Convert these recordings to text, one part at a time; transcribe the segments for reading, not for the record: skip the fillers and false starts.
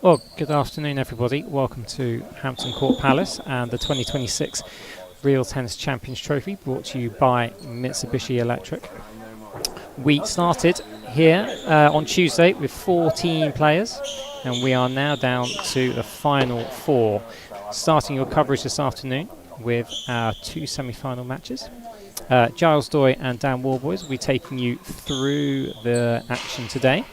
Well, good afternoon, everybody. Welcome to Hampton Court Palace and the 2026 Real Tennis Champions Trophy, brought to you by Mitsubishi Electric. We started here on Tuesday with 14 players, and we are now down to the final 4. Starting your coverage this afternoon with our 2 semi-final matches. Giles Doy and Dan Warboys will be taking you through the action today.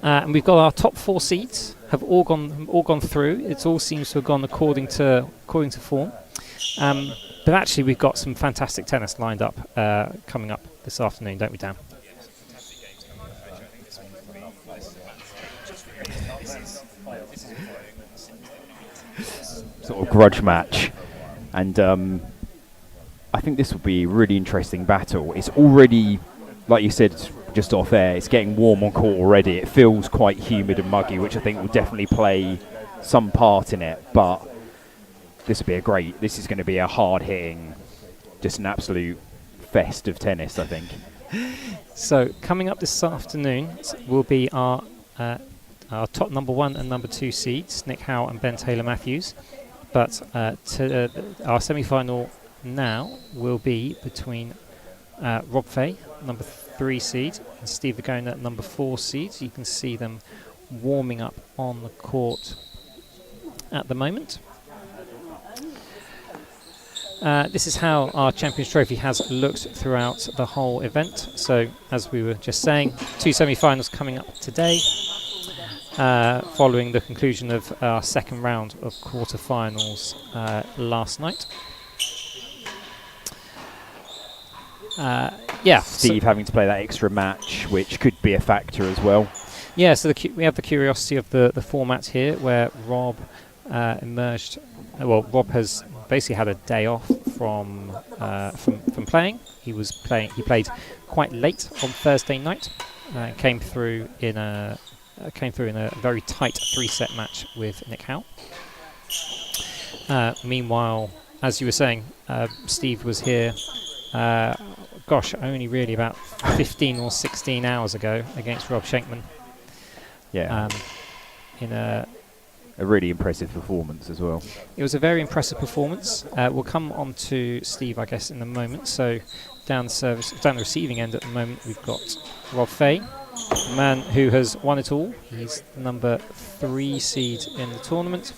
And we've got our top 4 seeds have all gone through. It all seems to have gone according to form. But actually, we've got some fantastic tennis lined up coming up this afternoon, don't we, Dan? Sort of grudge match, and I think this will be a really interesting battle. It's already, like you said, just off air, it's getting warm on court already. It feels quite humid and muggy, which I think will definitely play some part in it. But this will be this is going to be a hard-hitting, just an absolute fest of tennis, I think. So coming up this afternoon will be our top number 1 and number 2 seeds, Nick Howe and Ben Taylor-Matthews. But our semi-final now will be between Rob Fahey, number 3 seed, and Steve Virgona, number 4 seed. So you can see them warming up on the court at the moment. This is how our Champions Trophy has looked throughout the whole event. So, as we were just saying, 2 semi-finals coming up today, following the conclusion of our second round of quarter-finals last night. Steve having to play that extra match, which could be a factor as well. Yeah, so we have the curiosity of the format here, where Rob emerged. Well, Rob has basically had a day off from playing. He played quite late on Thursday night. Came through in a very tight 3-set match with Nick Howe. Meanwhile, as you were saying, Steve was here. Only really about 15 or 16 hours ago against Rob Schenkman. Yeah. In a really impressive performance as well. It was a very impressive performance. We'll come on to Steve, I guess, in a moment. So down the receiving end at the moment, we've got Rob Fahey, a man who has won it all. He's the number 3 seed in the tournament.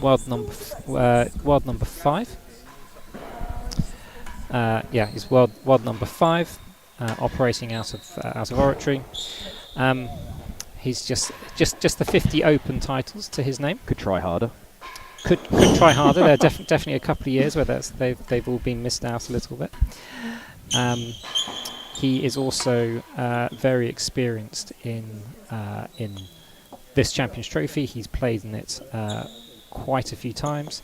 World number 5. He's world number 5, operating out of Oratory. He's just the 50 Open titles to his name. Could try harder. Could try harder. There are definitely a couple of years where they've all been missed out a little bit. He is also very experienced in this Champions Trophy. He's played in it quite a few times.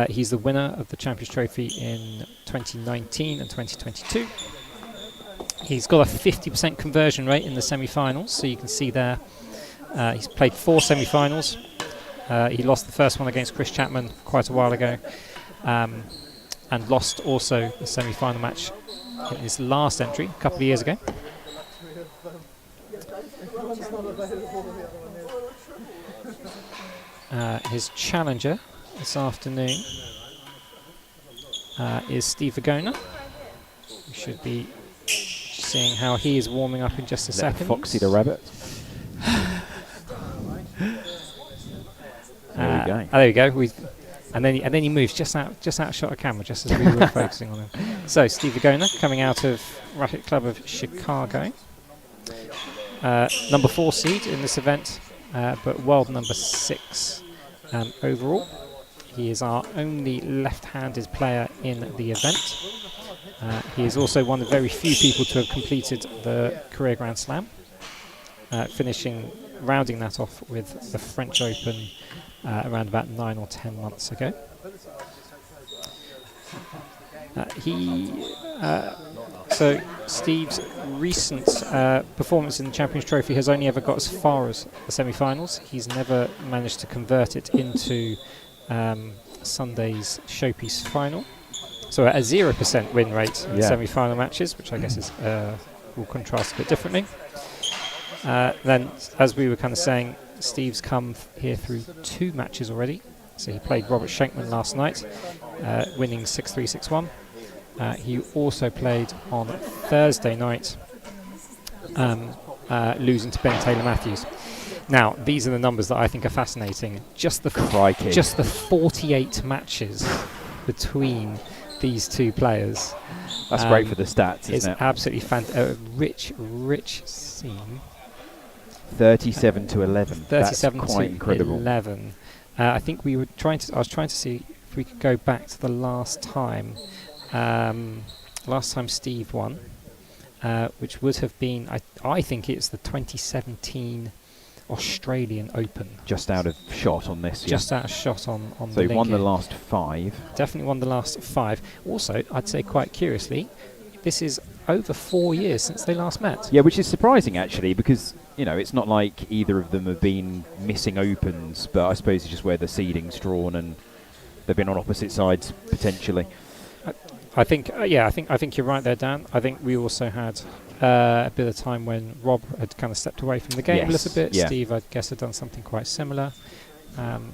He's the winner of the Champions Trophy in 2019 and 2022. He's got a 50% conversion rate in the semi-finals, so you can see there. He's played 4 semi-finals. He lost the first one against Chris Chapman quite a while ago, and lost also the semi-final match in his last entry a couple of years ago. His challenger this afternoon is Steve Virgona. We should be seeing how he is warming up in just a second. Foxy the rabbit. There we go. And then he moves just out shot of camera, just as we were focusing on him. So Steve Virgona, coming out of Racket Club of Chicago, number 4 seed in this event, but world number 6 overall. He is our only left-handed player in the event. He is also one of the very few people to have completed the career Grand Slam, rounding that off with the French Open around about 9 or 10 months ago. So Steve's recent performance in the Champions Trophy has only ever got as far as the semi-finals. He's never managed to convert it into Sunday's showpiece final. So a 0% win rate in semi-final matches, which I guess is will contrast a bit differently. Then, as we were kind of saying, Steve's come here through 2 matches already. So he played Robert Schenkman last night, winning 6-3, 6-1. He also played on Thursday night, losing to Ben Taylor Matthews. Now, these are the numbers that I think are fascinating. Just the 48 matches between these 2 players. That's great for the stats, isn't it? It's absolutely fantastic. Rich scene. 37 to 11. 37 That's quite to incredible. 11. I think we were I was trying to see if we could go back to the last time. Last time Steve won, which would have been, I think it's the 2017 Australian Open. Just out of shot on this. Just out of shot on so the he won the last 5. Definitely won the last 5. Also, I'd say quite curiously, this is over 4 years since they last met. Yeah, which is surprising actually, because it's not like either of them have been missing opens, but I suppose it's just where the seeding's drawn and they've been on opposite sides potentially. I think you're right there, Dan. I think we also had a bit of time when Rob had kind of stepped away from the game a little bit. Yeah. Steve, I guess, had done something quite similar.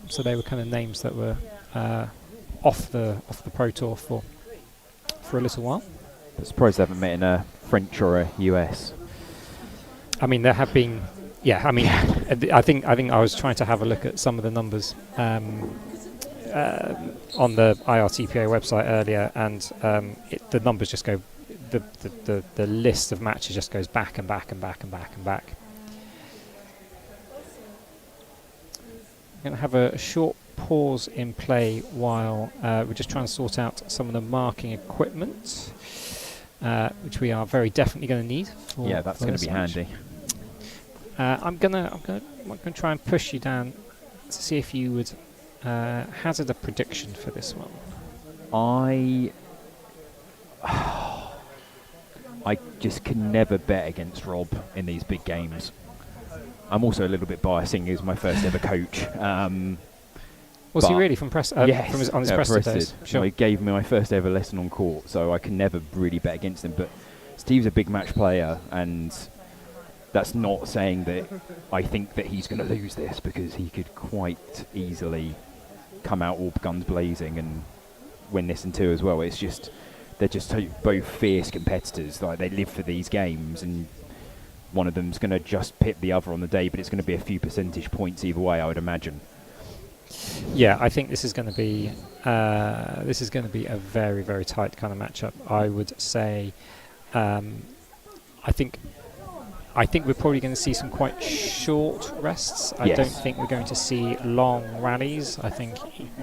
So they were kind of names that were off the Pro Tour for a little while. I'm surprised they haven't met in a French or a US. I mean, there have been. Yeah, I mean, I think I was trying to have a look at some of the numbers on the IRTPA website earlier, and the numbers just go. The list of matches just goes back and back and back and back and back. I'm going to have a short pause in play while we're just trying to sort out some of the marking equipment, which we are very definitely going to need. Yeah, that's going to be handy. I'm gonna try and push you down to see if you would hazard a prediction for this one. I just can never bet against Rob in these big games. I'm also a little bit biased, seeing he was my first ever coach. Was he really from Preston? Yes, from on his Preston days? Sure. He gave me my first ever lesson on court, so I can never really bet against him. But Steve's a big match player, and that's not saying that I think that he's going to lose this, because he could quite easily come out all guns blazing and win this in 2 as well. It's just they're just both fierce competitors. Like, they live for these games, and one of them's going to just pit the other on the day, but it's going to be a few percentage points either way, I would imagine. Yeah, I think this is going to be a very, very tight kind of matchup. I would say, I think we're probably going to see some quite short rests. I don't think we're going to see long rallies. I think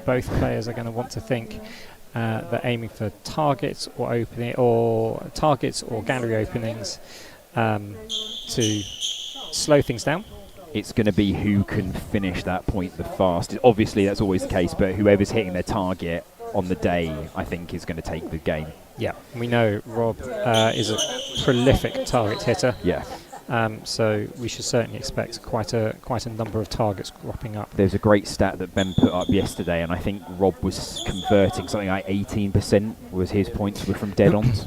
both players are going to want to think they're aiming for targets or gallery openings to slow things down. It's going to be who can finish that point the fastest. Obviously, that's always the case, but whoever's hitting their target on the day, I think, is going to take the game. Yeah, we know Rob is a prolific target hitter. Yeah. So we should certainly expect quite a number of targets cropping up. There's a great stat that Ben put up yesterday, and I think Rob was converting something like 18% was his points were from dead-ons,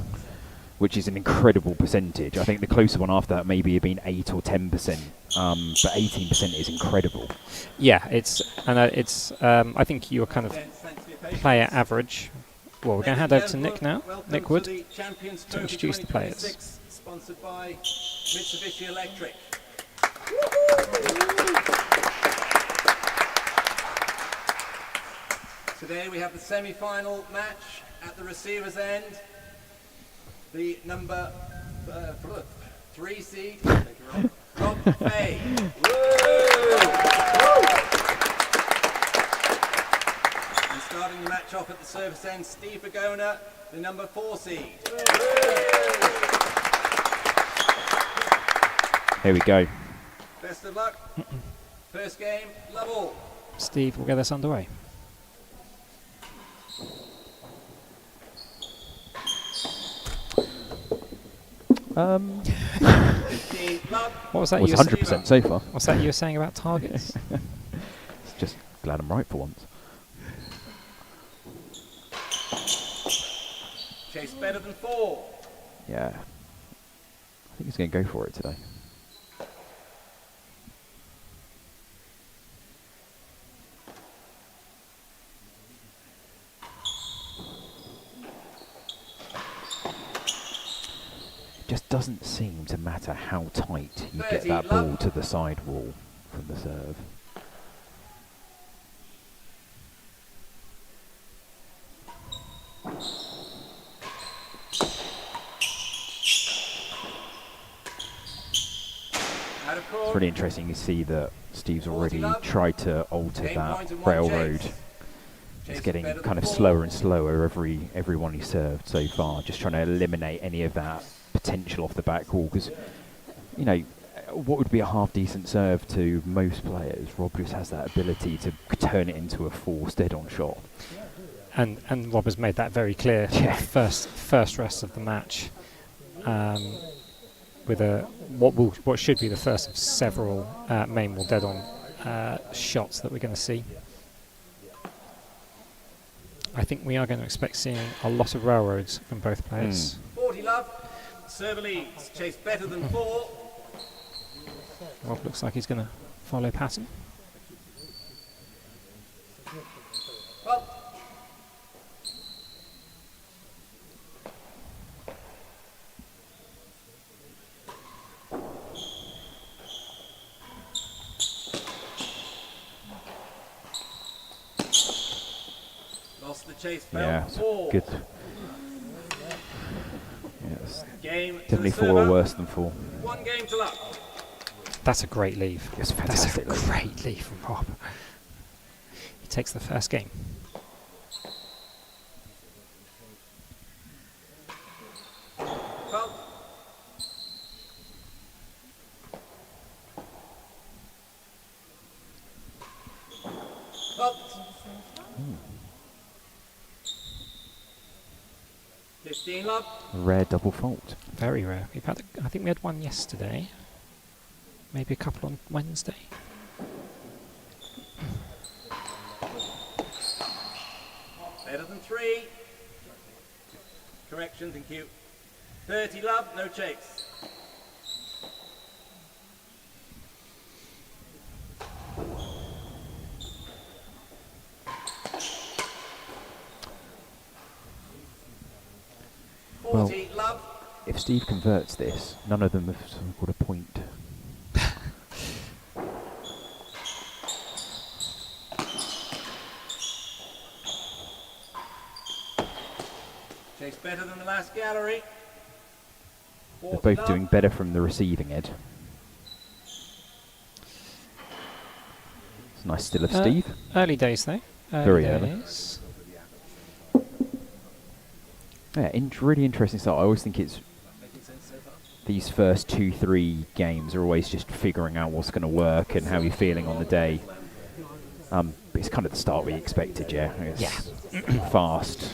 which is an incredible percentage. I think the closer one after that maybe had been 8 or 10%, but 18% is incredible. Yeah, I think you're kind of player average. Well, we're going to hand over to Nick now, Nick Wood, to introduce the players. Sponsored by Mitsubishi Electric. Today we have the semi-final match at the receiver's end. The number 3 seed, Rob Fahey. And starting the match off at the service end, Steve Virgona, the number 4 seed. Here we go. Best of luck. First game, love all. Steve, we'll get this underway. What was that? Was 100% so far. What's that you were saying about targets? It's just glad I'm right for once. Chase better than 4. Yeah. I think he's going to go for it today. just doesn't seem to matter how tight you get 30 that love. ball to the sidewall from the serve. Out of It's court. really interesting. You see that Steve's already 40 love. tried to alter Game that point and one railroad. chase. It's Chase getting better kind than of 4. slower and slower every one he served so far. Just trying to eliminate any of that potential off the back wall, because you know what would be a half decent serve to most players, Rob just has that ability to turn it into a force dead-on shot. And Rob has made that very clear. Yeah. First rest of the match, with what should be the first of several main ball dead on shots that we're going to see. I think we are going to expect seeing a lot of railroads from both players. 40 love. Server leads. Chase better than 4. Rob looks like he's going to follow pattern. Well, lost the chase belt. Yeah, it's 4. good. Yes, Game to definitely the 4 server. or worse than 4. 1 game to love. That's a great leave. It's That's a fantastic. great leave from Rob. He takes the first game. Well, well. 15 love. Rare double fault. Very rare. We've had, I think we had one yesterday. Maybe a couple on Wednesday. Better than 3. Correction, thank you. 30 love, no chase. Well, 40 love. if Steve converts this, none of them have sort of got a point. Chase better than the last gallery. They're 40 both love. doing better from the receiving end. It's a nice still of Steve. Early days though. Very early. days. Yeah, really interesting start. I always think it's these first 2-3 games are always just figuring out what's going to work and how you're feeling on the day. But it's kind of the start we expected, yeah. It's fast,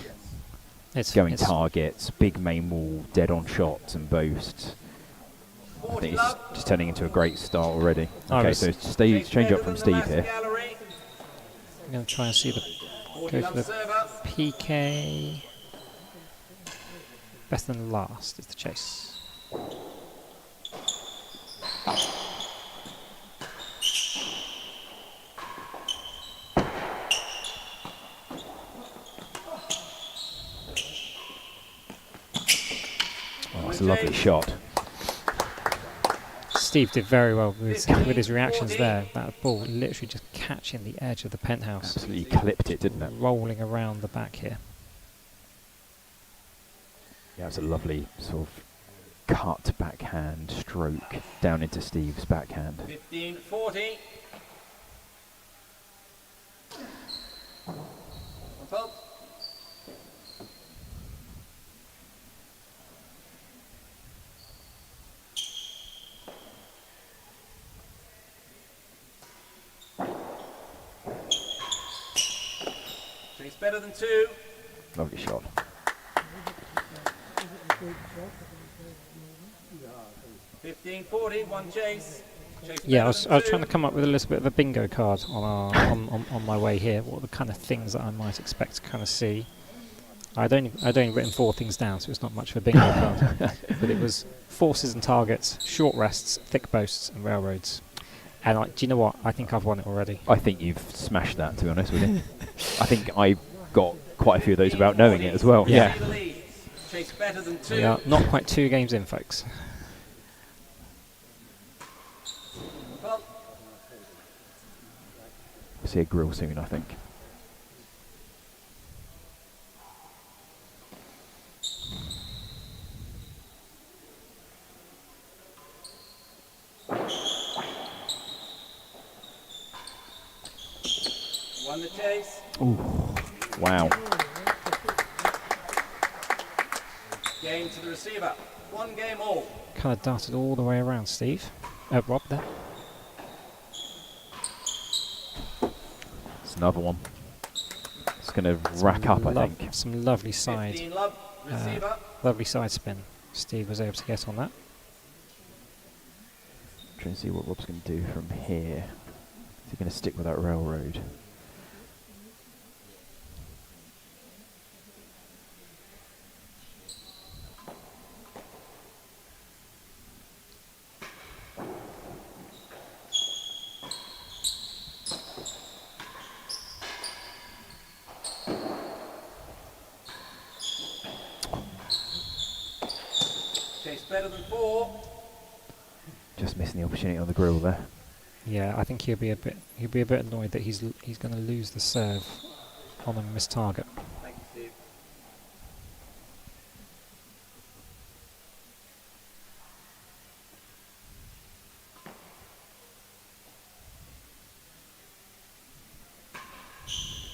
going targets, big main wall, dead on shots and boasts. I 40 think it's love. just turning into a great start already. I Okay, was- so Steve, change up from Steve here. Gallery. I'm going to try and see the 40 go for love the server. PK. Best than last is the chase. Oh, it's a lovely shot. Steve did very well with his reactions 40. there. That ball literally just catching the edge of the penthouse, Absolutely clipped it, didn't it? rolling around the back here. Yeah, it's a lovely sort of cut backhand stroke down into Steve's backhand. 15, 40. On fault. Chase better than 2. Lovely shot. Fifteen, 40, 1 chase. Chase Yeah, I better was than trying to 2. come up with a little bit of a bingo card on our on my way here. What are the kind of things that I might expect to kind of see? I'd only written 4 things down, so it's not much of a bingo card. But it was forces and targets, short rests, thick boasts, and railroads. And do you know what? I think I've won it already. I think you've smashed that, to be honest with you. I think I got quite a few of those without knowing it as well. Yeah. See the lead. chase better than 2. We are not quite 2 games in, folks. Well, We'll see a grill soon, I think. won the chase. Ooh, wow. Game to the receiver. 1 game all. Kind of darted all the way around, Steve. Rob there. It's another one. It's going to rack up, I think. Some lovely side, 15 love, receiver. lovely side spin. Steve was able to get on that. Trying to see what Rob's going to do from here. Is he going to stick with that railroad? Chase better than 4. Just missing the opportunity on the grill there. Yeah, I think he'll be a bit annoyed that he's going to lose the serve on a missed target. Thank you, Steve.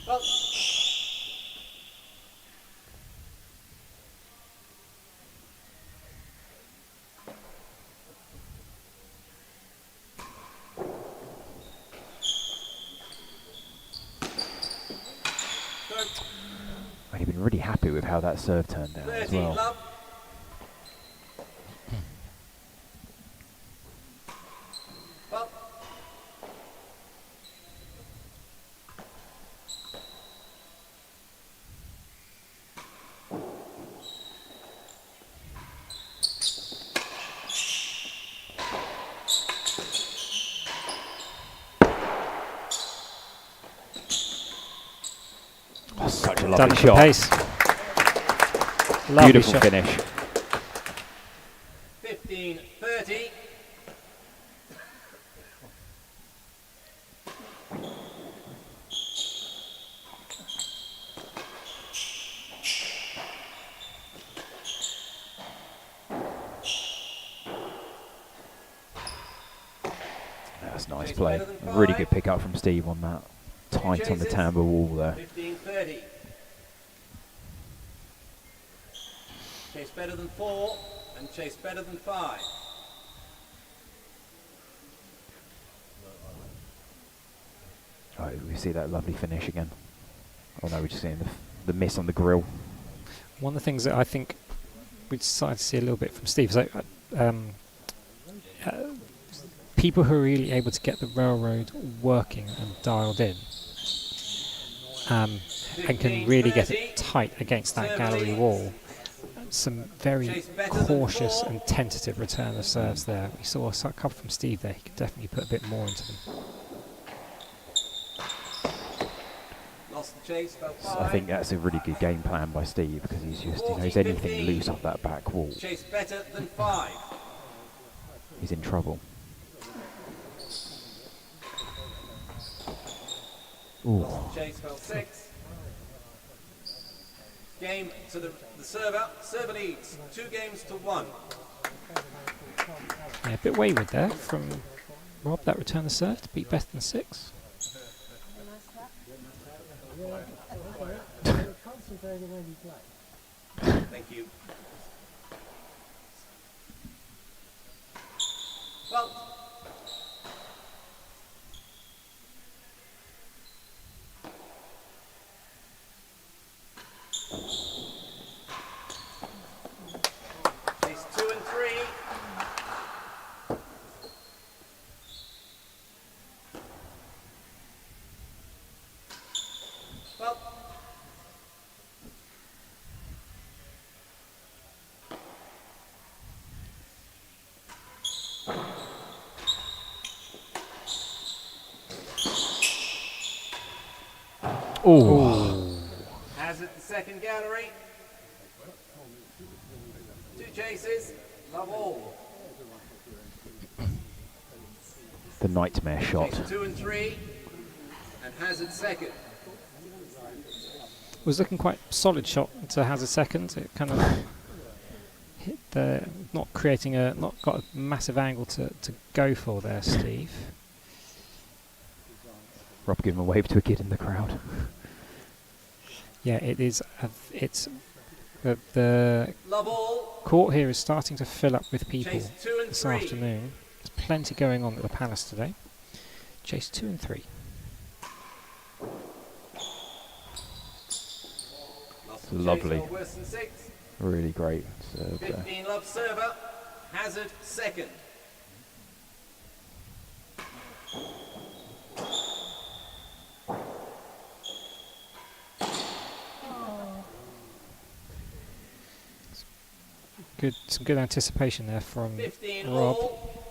Well, He'd been really happy with how that serve turned out as 13 well. love. Well, Oh, such a Done lovely for shot. pace. Lovely Beautiful shot. finish. 15-30. That's nice Chase play. better than Really 5. good pick up from Steve on that. Tight on the chases. tambour wall there. 15-30. Chase better than 4 and chase better than 5. Oh, we see that lovely finish again. Oh no, we're just seeing the miss on the grill. One of the things that I think we decided to see a little bit from Steve is like, people who are really able to get the railroad working and dialed in, and can really get it tight against that gallery wall. Some very cautious and tentative return of serves there. We saw a couple from Steve there. He could definitely put a bit more into them. Lost the chase, fell So 5. I think that's a really good game plan by Steve because he's just, he knows anything loose off that back wall, Chase better than 5. he's in trouble. Ooh. Chase fell 6. Game to the server. Server leads 2 games to 1. Yeah, a bit wayward there from Rob, that return of serve to beat better than 6. Thank you. Well, chase 2 and 3. Well, Ooh. as at the second gallery. chases, love all. The nightmare shot. Chase 2 and 3, and Hazard second. Was looking quite solid shot to Hazard second. It kind of hit the, not creating a, not got a massive angle to go for there, Steve. Rob giving a wave to a kid in the crowd. Yeah, it is. It's the Love all. court here is starting to fill up with people Chase 2 and this 3. afternoon. There's plenty going on at the Palace today. Chase 2 and 3. Lost Lovely. chase, worse than 6. Really great serve there. 15 love server. Hazard second. Some good anticipation there from 15 Rob, all.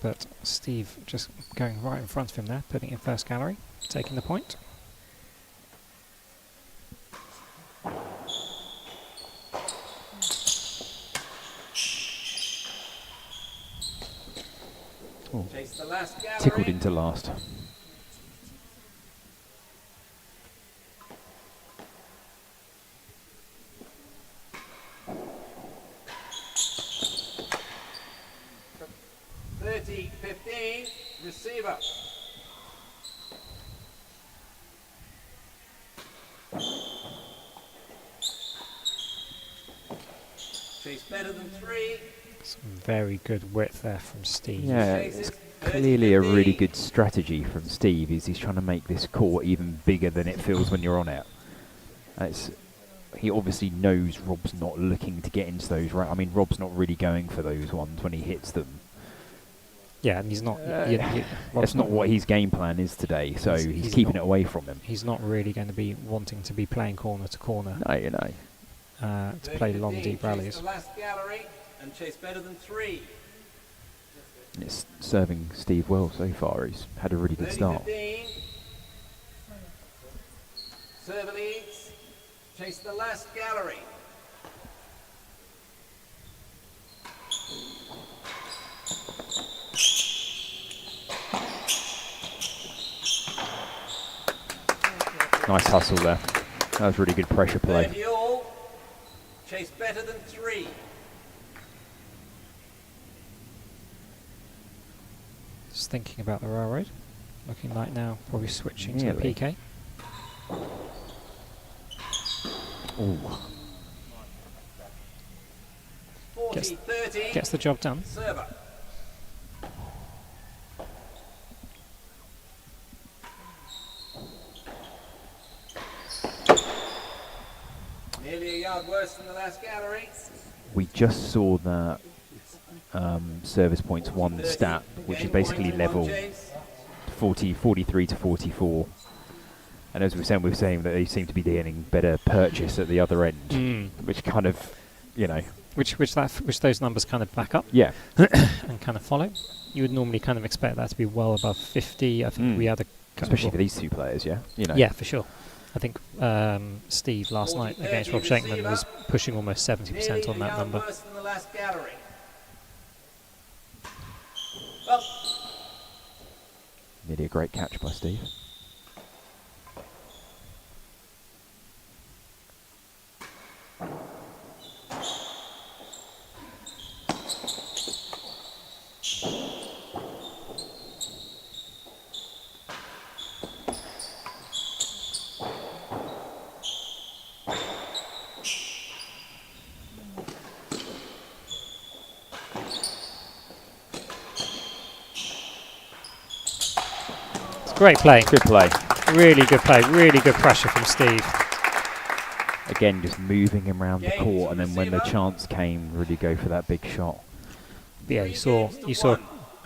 but Steve just going right in front of him there, putting it in first gallery, taking the point. Oh. Chase the last gallery. Tickled into last. Receiver. Chase better than 3. Some very good width there from Steve. Yeah, it's clearly a really good strategy from Steve. He's trying to make this court even bigger than it feels when you're on it. He obviously knows Rob's not looking to get into those. Right? I mean, Rob's not really going for those ones when he hits them. Yeah, and he's not. That's not what his game plan is today. So he's keeping it away from him. He's not really going to be wanting to be playing corner to corner. No, you know. To play long, deep rallies. The last gallery and chase better than 3. It's serving Steve well so far. He's had a really good start. 15. Server leads. Chase the last gallery. Nice hustle there. That was really good pressure play. 30 all. Chase better than 3. Just thinking about the railroad. Looking like now probably switching to the PK. Ooh. 40-30. Gets the job done. Server. Nearly a yard worse than the last gallery. We just saw that service points 1 stat, which is basically level 43 to 44. And as we were saying that they seem to be getting better purchase at the other end, which kind of, you know, which those numbers kind of back up. Yeah. And kind of follow. You would normally kind of expect that to be well above 50. I think we had a especially for these two players, yeah. You know. Yeah, for sure. I think Steve last night against Rob Shankman was pushing almost 70% on that number. Worse than the last gallery. Well, nearly a great catch by Steve. Great play. Good play. Really good play. Really good pressure from Steve. Again, just moving him around the court, and then when the chance came, really go for that big shot. But yeah, you saw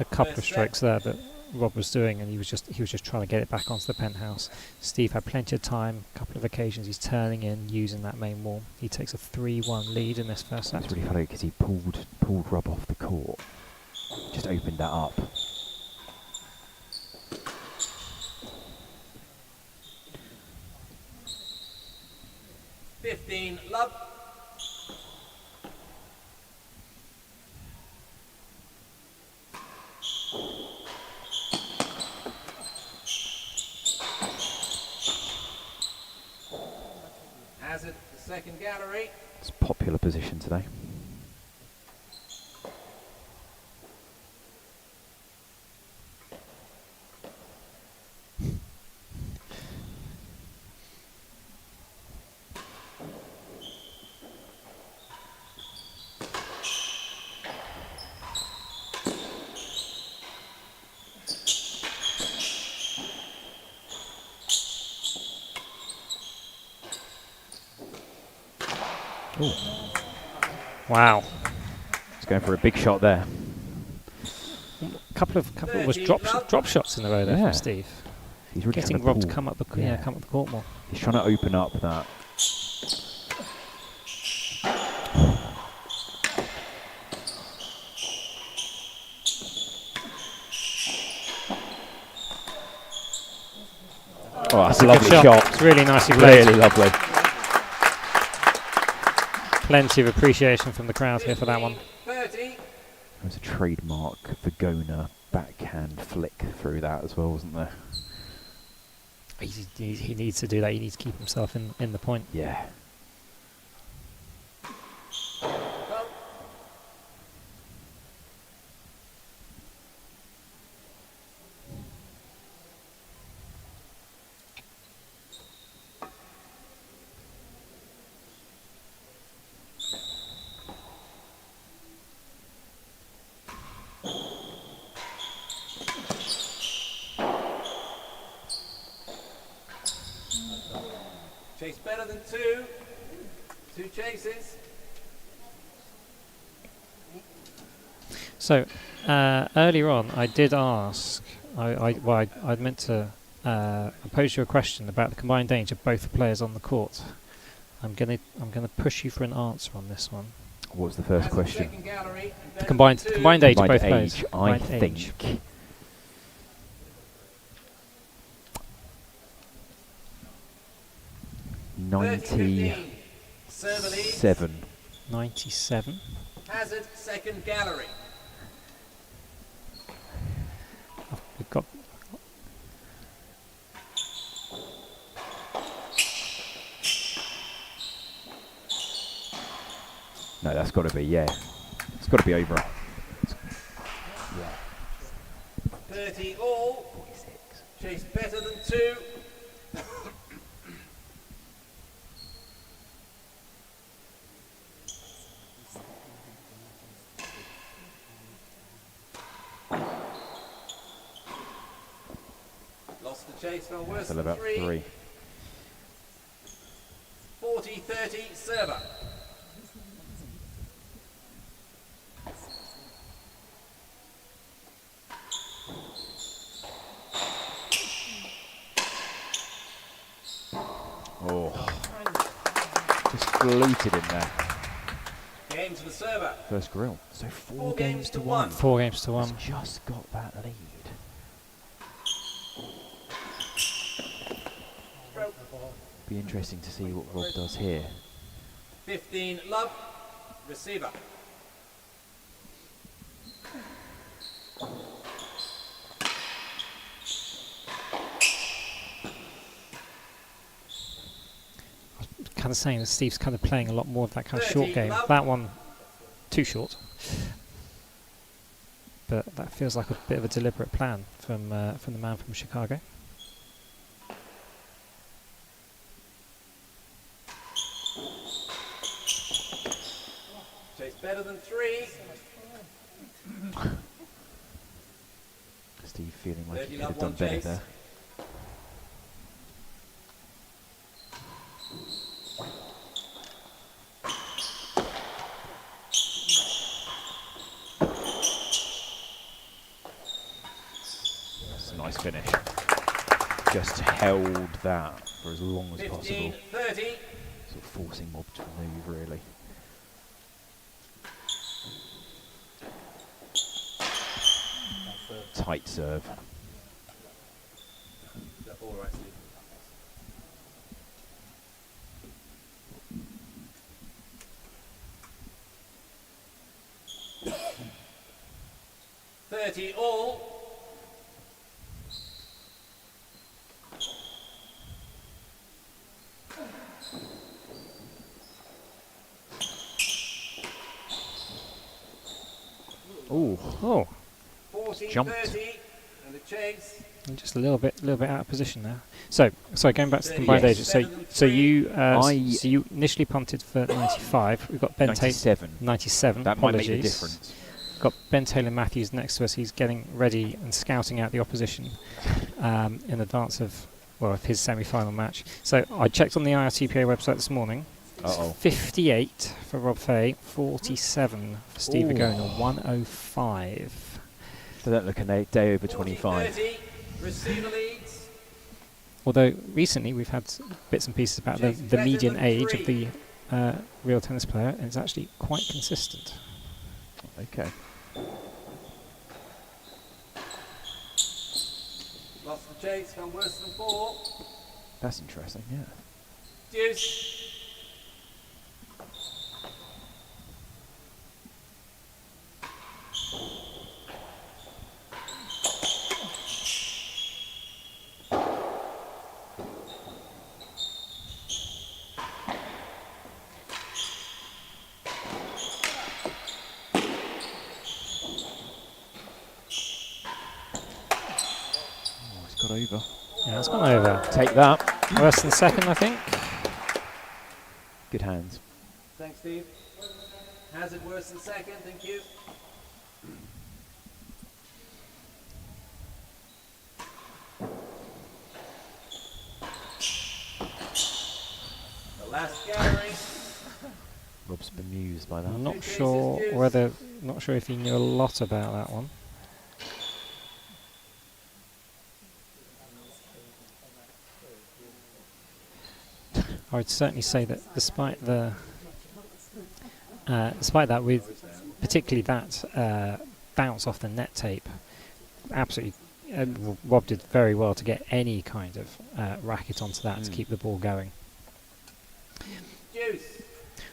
a couple of strokes there that Rob was doing, and he was just trying to get it back onto the penthouse. Steve had plenty of time. A couple of occasions he's turning in, using that main wall. He takes a 3-1 lead in this first set. It's really funny because he pulled Rob off the court, just opened that up. love. gallery. It's a popular position today. Ooh. Wow. He's going for a big shot there. Couple of almost drop shots in a row there Yeah. from Steve. He's really Getting trying to Rob to pull. come up the come up the court more. He's trying to open up that. Oh, that's a lovely shot. It's really nicely played. Really lovely. Plenty of appreciation from the crowd here for that one. 30. There's a trademark Virgona backhand flick through that as well, wasn't there? He needs to do that. He needs to keep himself in the point. Yeah. Chase better than 2. 2 chases. So earlier on, I did ask. I'd meant to pose you a question about the combined age of both the players on the court. I'm gonna push you for an answer on this one. What was the first question? Second gallery. The combined age of both players. age, I Combined think. age. 97. 97. Hazard second gallery. We've got. No, that's got to be, yeah. It's got to be over. 30 all. Chase better than 2. Lost the chase, fell worse Still than about 3. 3. 40-30 server. Oh. Just floated in there. Game to the server. First grill. So 4 4 games to 1. 4 games to 1. He's just got that lead. Be interesting to see what Rob does here. 15 love. Receiver. Kind of saying that Steve's kind of playing a lot more of that kind of 30 short game. love. That one, too short. But that feels like a bit of a deliberate plan from the man from Chicago. Chase better than 3. Steve feeling like 30 he could love, have done 1 better chase. there. That's a nice finish. Just held that for as long as possible. 15-30. Sort of forcing Mob to move, really. Tight serve. All right, Steve. $30 all. Oh, Oh, 14, Jumped. 30, and the chase. and just a little bit out of position there. So, sorry, going back to the combined Yes. ages. So, so you initially punted for 95. We've got Ben Taylor 97. 97. That might make the Apologies. difference. Got Ben Taylor Matthews next to us. He's getting ready and scouting out the opposition in advance of his semi-final match. So I checked on the IRTPA website this morning. Uh-oh. 58 for Rob Fahey, 47 for Steve Ooh. Virgona, 105. They don't look a day over 25. 30, receiver leads. Although recently we've had bits and pieces about the median age of the real tennis player, and it's actually quite consistent. Okay. Lost the chase, gone worse than 4. That's interesting, yeah. Deuce. Oh, it's got over. Yeah, it's gone over. Take that. Worse than second, I think. Good hands. Thanks, Steve. Hazard worse than second, thank you. The last gallery. Rob's bemused by that. I'm not sure if he knew a lot about that one. I would certainly say that despite that, with particularly that bounce off the net tape, absolutely, Rob did very well to get any kind of racket onto that to keep the ball going. Deuce.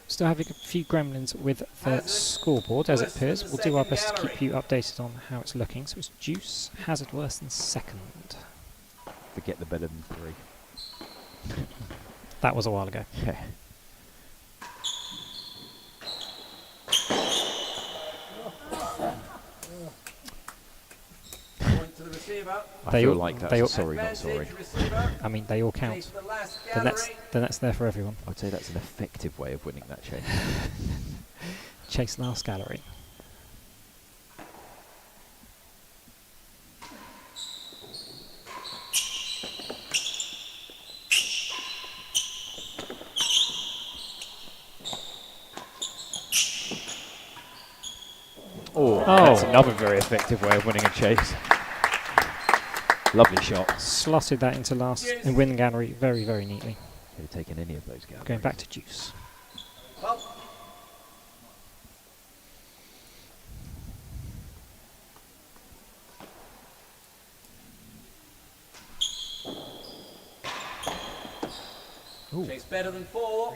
Still having a few gremlins with the scoreboard as it appears. We'll do our best to keep you updated on how it's looking. So it's Deuce, Hazard worse than second. Forget the better than 3. That was a while ago. Okay. Point to the receiver. I They feel all- like they that's all- a sorry, not Advantage, sorry. receiver. I mean, they all count. Chase the last The gallery. net's there for everyone. I'd say that's an effective way of winning that chase. Chase last gallery. Oh, Oh. that's another very effective way of winning a chase. Lovely shot. Slotted that into last in win gallery very, very neatly. Could have taken any of those galleries. Going back to Deuce. Well, Ooh. chase better than 4.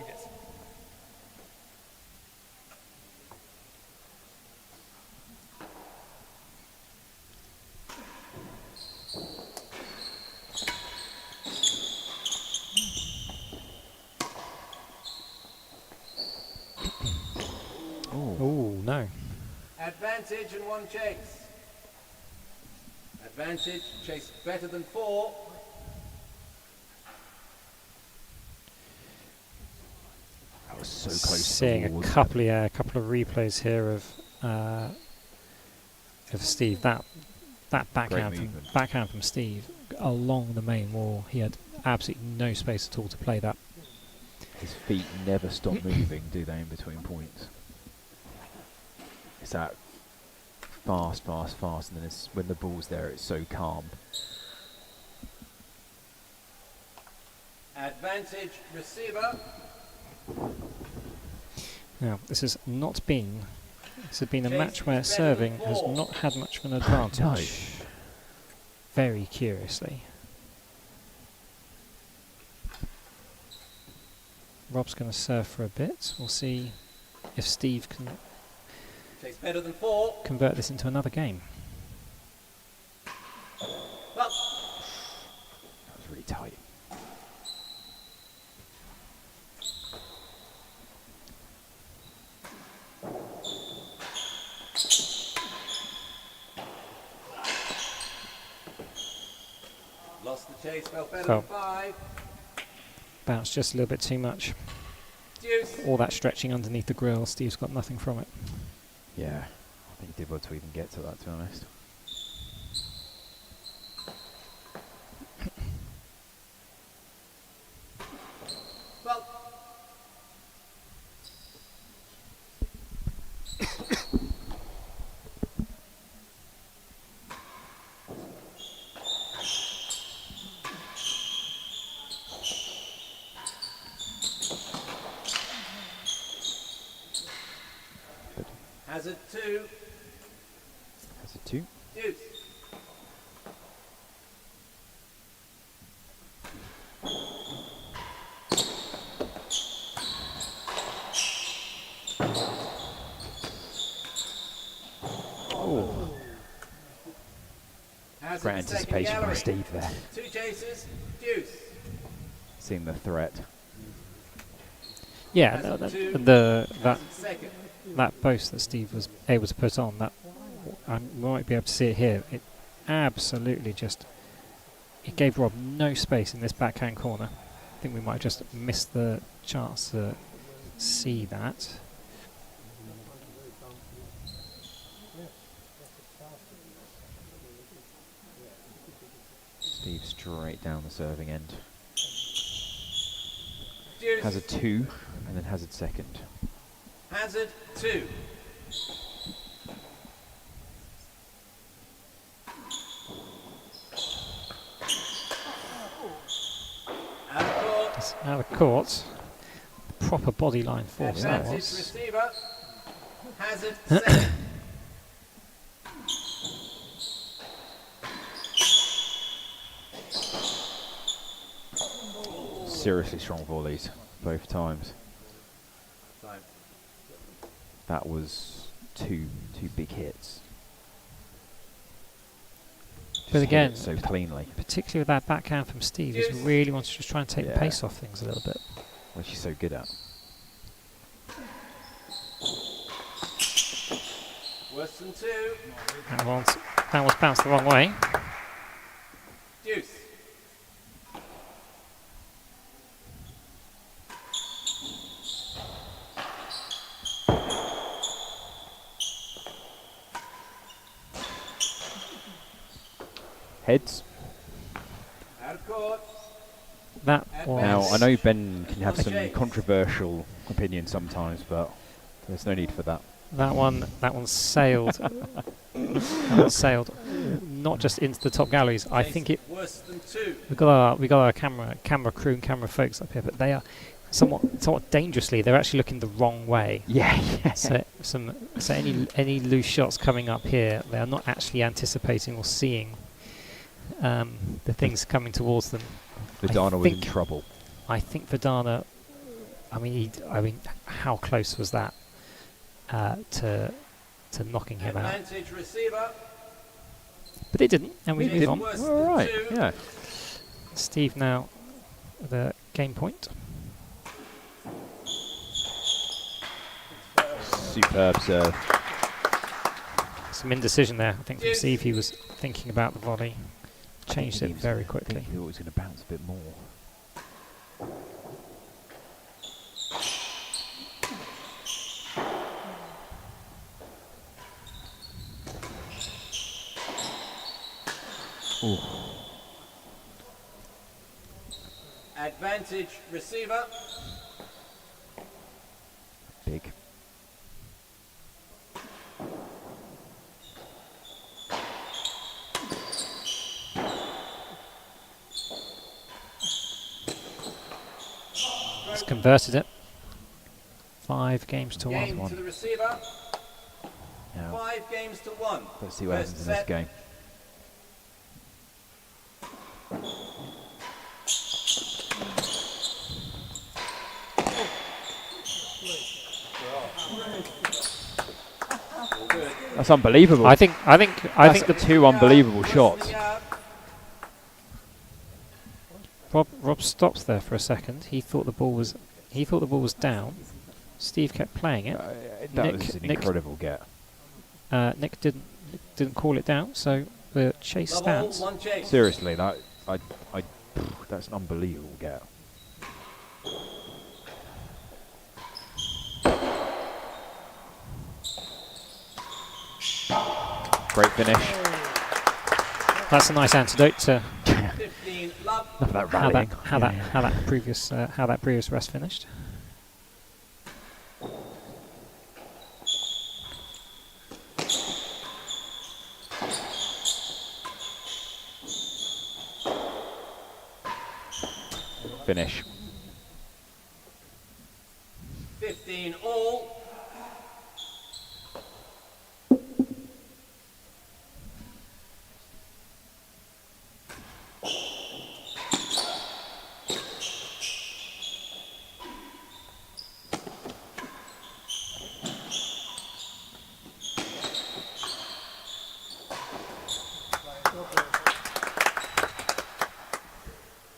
Oh, no. Advantage and 1 chase. Advantage, chase better than 4. That was so close. Seeing to the wall, a couple of replays here of Steve. That backhand movement. from Steve along the main wall. He had absolutely no space at all to play that. His feet never stop moving, do they, in between points? It's that fast, fast, fast, and then when the ball's there, it's so calm. Advantage, receiver. Now, this has been a Chase match where better serving than has 4. not had much of an advantage. Very curiously. Rob's going to serve for a bit. We'll see if Steve can Chase better than 4. convert this into another game. Well, That was really tight. chase felt better Felt. than 5. Bounced just a little bit too much. Deuce. All that stretching underneath the grill, Steve's got nothing from it. Yeah, I think he did well to even get to that, to be honest. Well. Hazard 2. That's a 2. Deuce. Oh, Hazard great second anticipation by gallery. Steve there. 2 chases. Deuce. Seeing the threat. Yeah, Hazard 2. that Hazard second. that post that Steve was able to put on, that I might be able to see it here. It absolutely just, it gave Rob no space in this backhand corner. I think we might have just missed the chance to see that. Steve straight down the serving end. Deuce. Hazard 2, and then hazard second. Hazard 2. Out of court. It's out of court. Proper body line force that Advantage was. receiver. Hazard second. Seriously strong volleys, both times. Time. That was two big hits. Just But hit again, it so cleanly. particularly with that backhand from Steve, Yes. he's really wants to just try and take the Yeah. pace off things a little bit. Which he's so good at. Worse than 2. That was bounced the wrong way. Deuce. Heads. Out of court. That Now, was. I know Ben can have some Okay. controversial opinions sometimes, but there's no need for that. That one sailed. That one sailed not just into the top galleries. I think it. Worse than 2. We got our camera crew and camera folks up here, but they are somewhat dangerously. They're actually looking the wrong way. Yeah, yeah. So any loose shots coming up here, they are not actually anticipating or seeing the things coming towards them. Virgona was in think- trouble. I think Virgona. I mean, how close was that to knocking him out? Advantage receiver. But it didn't, and we It move is on. worse All than right, 2. yeah. Steve now with a game point. Superb serve. Some indecision there, I think, from Yes. Steve. He was thinking about the volley, changed it very quickly. He thought it was going to bounce a bit more. Ooh. Advantage receiver. Big. He's converted it. 5 games to 1. Game to the receiver. Now, 5 games to 1. let's see what First happens in this set. game. All good. That's unbelievable. I think That's the two unbelievable Worse than shots. the yard. Rob stops there for a second. He thought the ball was down. Steve kept playing it. That was an incredible get. Nick didn't call it down, so the chase Love all, stands. 1 chase. Seriously, that I That's an unbelievable get. Great finish. That's a nice antidote to 15 love. Enough of that rallying. how that previous rest finished. Finish. 15 all.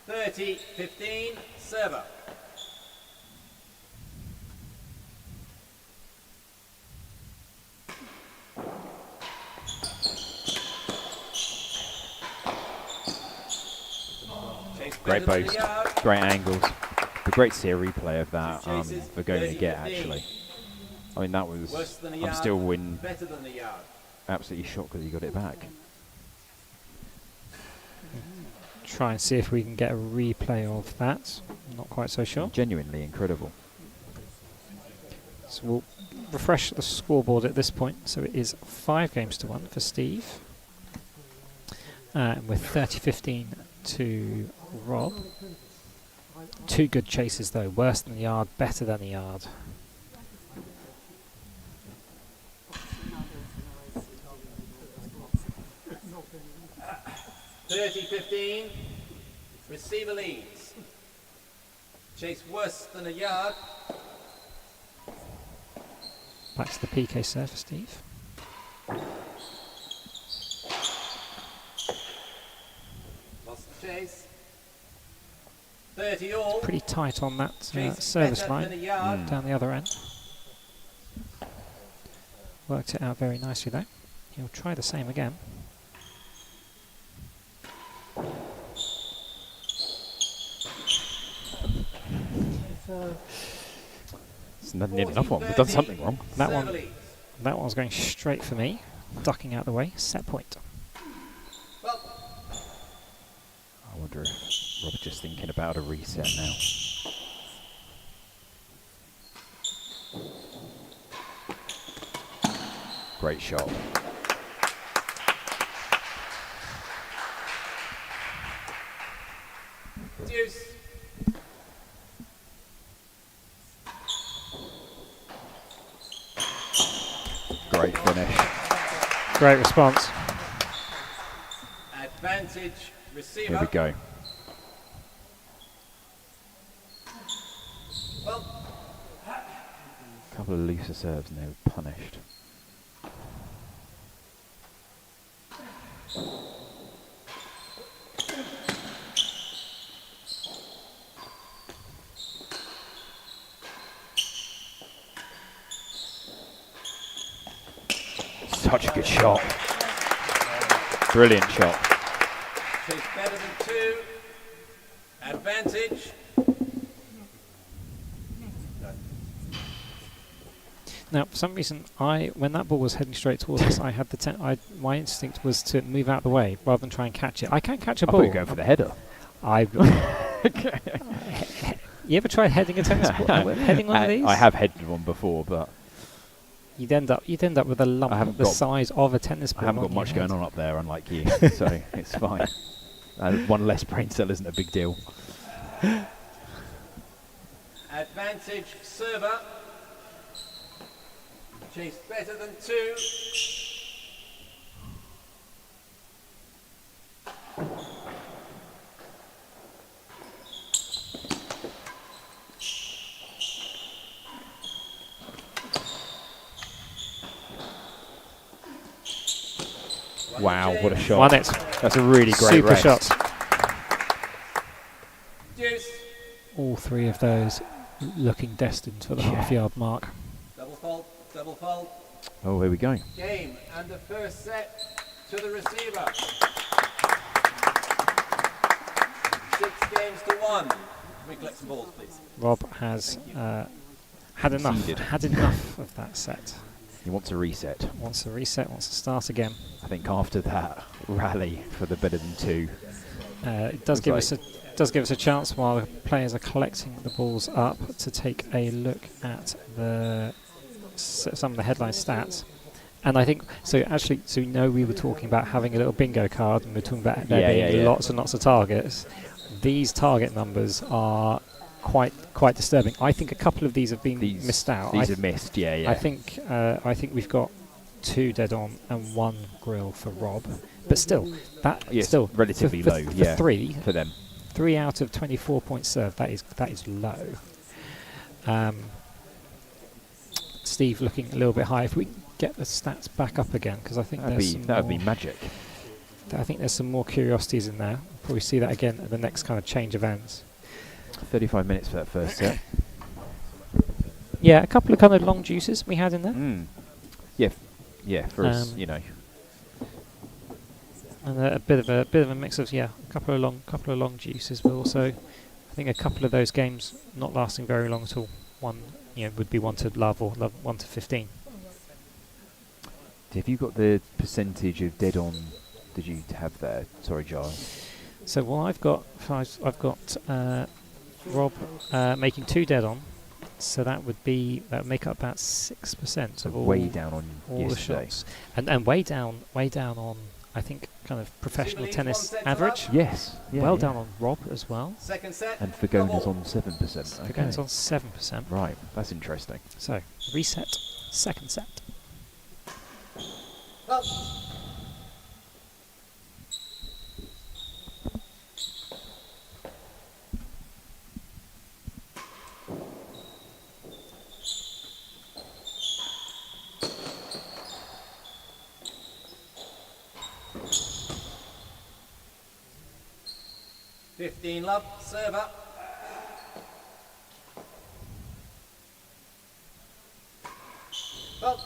Thirty, 15, server. Great post. Great angles. The great to see a replay of that Virgona get, actually. I mean, that was... I'm still absolutely shocked that he got it back. Try and see if we can get a replay of that. I'm not quite so sure. Genuinely incredible. So we'll refresh the scoreboard at this point. So it is 5-1 for Steve. With 30-15 to Rob. 2 good chases though. Worse than the yard, better than the yard. $30-15. Receiver leads. Chase worse than a yard. Back to the PK serve for Steve. Lost the chase. 30 all. Pretty tight on that Chase service better line than a yard. down the other end. Worked it out very nicely though. He'll try the same again. It's not nearly enough one. We've done something wrong. That one was going straight for me, ducking out the way. Set point. Well, I wonder if Rob's just thinking about a reset now. Great shot. deuce. Great finish. Great response. Advantage receiver. Here we go. Well, A couple of looser serves and they were punished. Such a good shot. Brilliant shot. Chase better than two. Advantage. Now, for some reason, when that ball was heading straight towards us, I had my instinct was to move out the way rather than try and catch it. I can't catch a I ball. thought you were going for the header. You ever tried heading a tennis ball? Heading one of these? I have headed one before, but You'd end up with a lump the size of a tennis ball. I haven't got much going on up there, unlike you, so it's fine. One less brain cell isn't a big deal. Advantage server. Chase better than two. Wow, what a shot. Won it. That's a really great Super rest. shot. Deuce. All three of those looking destined for the half-yard mark. Double fault, double fault. Oh, here we go. Game and the first set to the receiver. 6 games to 1. Can we collect some balls, please? Rob has had enough. Conceded. Had enough of that set. He wants a reset. Wants to reset. Wants to start again. I think after that rally for the better than 2. It does give us a chance while the players are collecting the balls up to take a look at some of the headline stats. And I think so. Actually, so we know we were talking about having a little bingo card, and we were talking about there being lots and lots of targets. These target numbers are quite disturbing. I think a couple of these have been missed out. These are missed. Yeah. I think we've got 2 dead on and 1 grill for Rob, but still still relatively for low. For 3 for them. 3 out of 24 points served. That is low. Steve looking a little bit high. If we get the stats back up again, because I think that would be magic. I think there's some more curiosities in there. We'll probably see that again at the next kind of change of ends. 35 minutes for that first set. Yeah, a couple of kind of long juices we had in there. Yeah, for us, you know. And a bit of a mix of a couple of long juices, but also I think a couple of those games not lasting very long at all. One would be 1 to love or 1 to 15. Have you got the percentage of dead on? Did you have there? Sorry, Giles. So what I've got Rob making 2 dead on, so that would make up about 6% So of all, way down on all the yesterday. shots, and way down on I think kind of professional tennis average. Yes. Well down on Rob as well. Second set. And Virgona's on 7%. Okay. Virgona's on 7%. Right, that's interesting. So reset, second set. Well. Fifteen love, serve up. Well.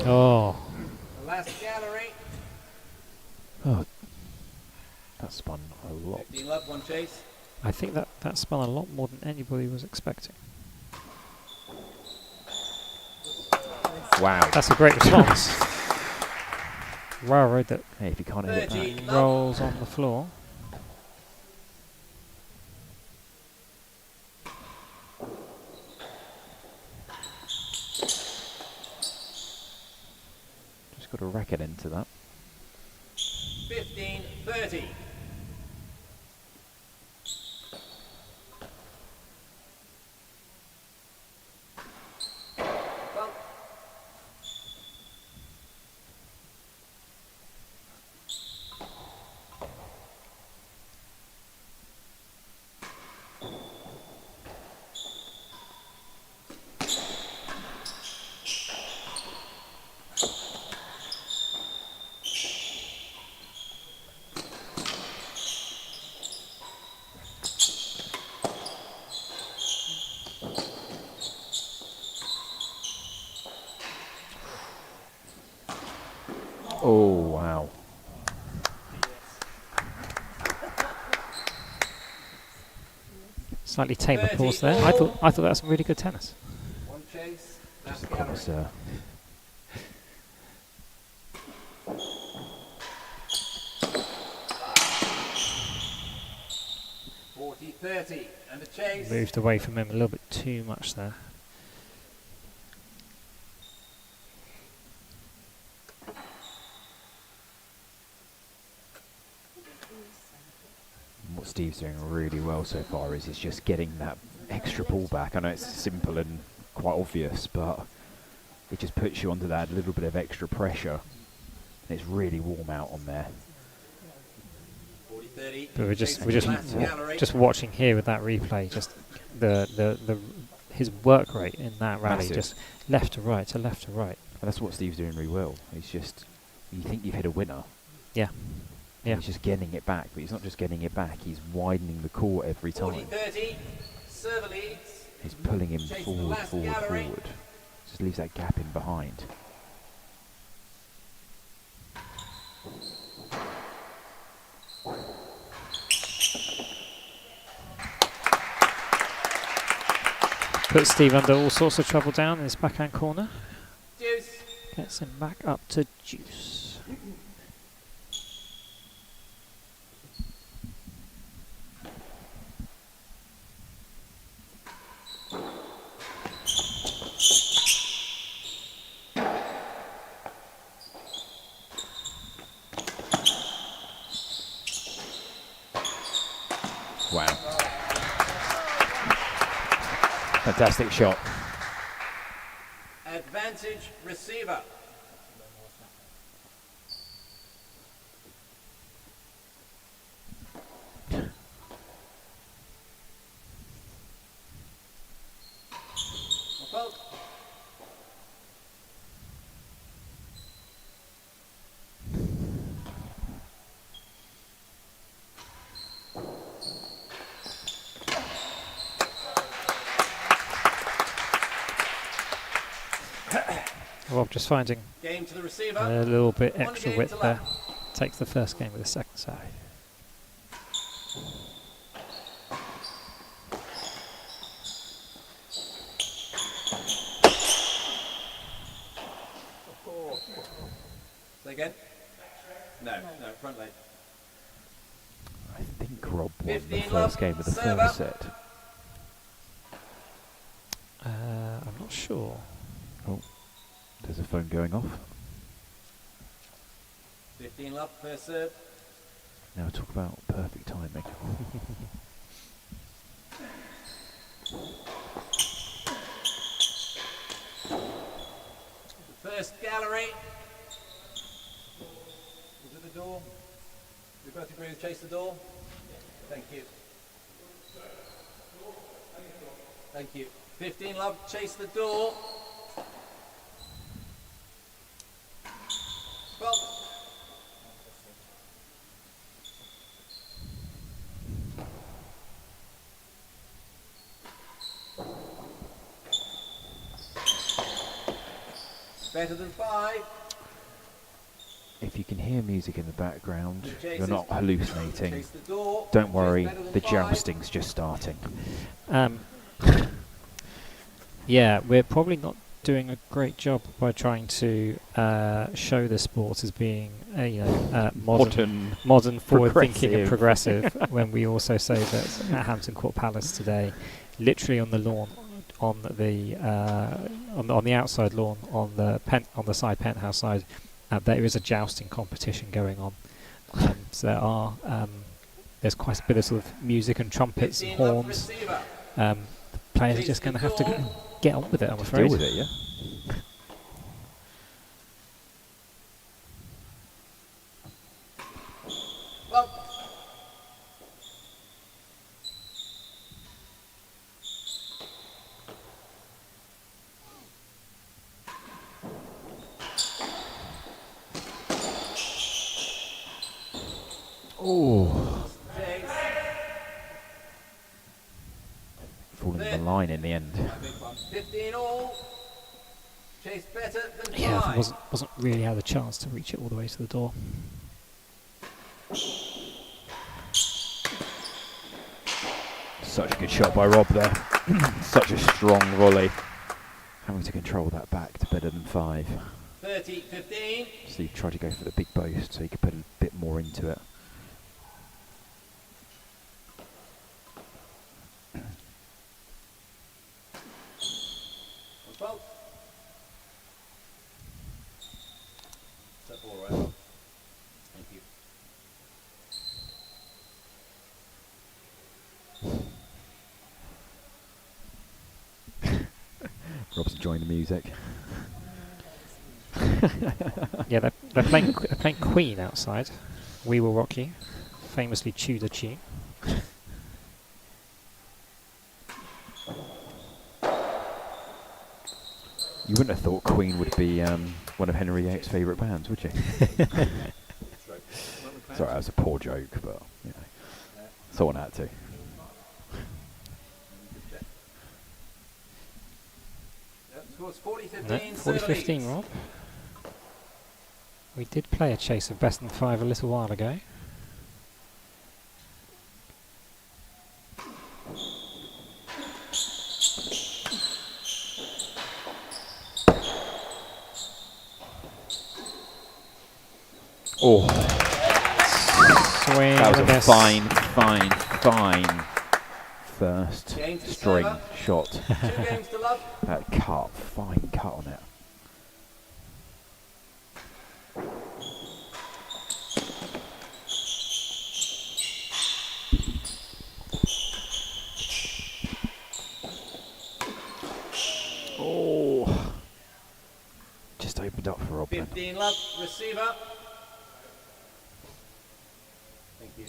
Oh. The last gallery. Oh, that spun a lot. 15 love, 1 chase. I think that spun a lot more than anybody was expecting. Wow. That's a great response. Railroad that Hey, if you can't hit that. rolls on the floor. Just got a racket into that. 15-30. Well. Oh, wow. Slightly tame applause there. I thought that was some really good tennis. 1 chase. Just Last a gallery. connoisseur. 40-30 and a chase. Moved away from him a little bit too much there. What Steve's doing really well so far is he's just getting that extra ball back. I know it's simple and quite obvious, but it just puts you under that little bit of extra pressure. And it's really warm out on there. 40-30. But we're Chase the last gallery. just watching here with that replay, just his work rate in that rally, Massive. just left to right to left to right. And that's what Steve's doing really well. He's just, you think you've hit a winner, Yeah. Yeah. He's just getting it back, but he's not just getting it back, he's widening the court every time. 40-30, server leads. He's pulling him Chase the forward, last forward, gallery. forward. Just leaves that gap in behind. Puts Steve under all sorts of trouble down in his backhand corner. Deuce. Gets him back up to deuce. Wow. Fantastic shot. Advantage receiver. Well, Rob just finding game to the receiver. a little bit One extra game width to there. love. Takes the first game with the second side. Say again? No, front leg. I think Rob won the 15 first love, game of the server. first set. I'm not sure. Oh, there's a phone going off. 15 love per serve. Now talk about perfect timing. First gallery. Was it the door? We both agree with chase the door? Thank you. Thank you. 15 love, chase the door. 12. Better than 5. If you can hear music in the background, Chase you're not it. hallucinating. Chase the door. Don't Chase worry, better than the 5. jousting's just starting. Yeah, we're probably not doing a great job by trying to show the sport as being modern, forward-thinking and progressive. When we also say that at Hampton Court Palace today, literally on the lawn, on the outside lawn, on the side penthouse side, there is a jousting competition going on. So there's quite a bit of sort of music and trumpets and 15 love horns. receiver. Players are Chase just the going to have to door. get on with it, I'm Deal afraid. with it, yeah? Well, Oh, chase. falling the line in the end. 15 all. Chase better than 5. Yeah, wasn't really had a chance to reach it all the way to the door. Such a good shot by Rob there. Such a strong volley. Having to control that back to better than 5. 30-15. Steve tried to go for the big boast so he could put a bit more into it. Well, step all right. Thank you. Rob's enjoying the music. Yeah, they're playing Queen outside. We Will Rock You, famously Tudor tune. You wouldn't have thought Queen would be one of Henry VIII's favourite bands, would you? match. Sorry, that was a poor joke, but you know, someone had to. Yep, scores 40-15. No, 40-15, Rob. We did play a chase of best than 5 a little while ago. Oh, Swing that was and a miss. fine first Game to string server. shot. 2 games to love. That cut, fine cut on it. Oh, just opened up for Rob then. 15 love. Receiver. Thank you.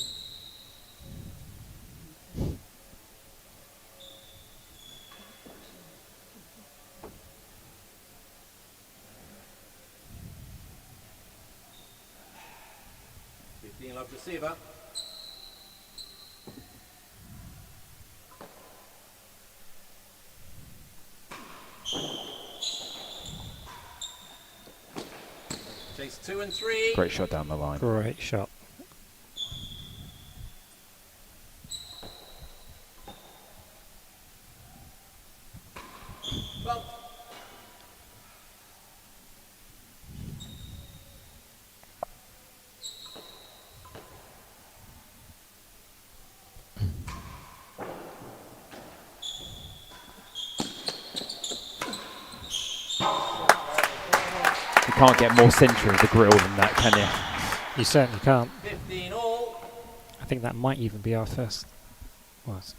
Love receiver. Chase 2 and 3. Great shot down the line. Great shot. Bump. You can't get more centre of the grill than that, can you? You certainly can't. 15 all. I think that might even be our first. Was.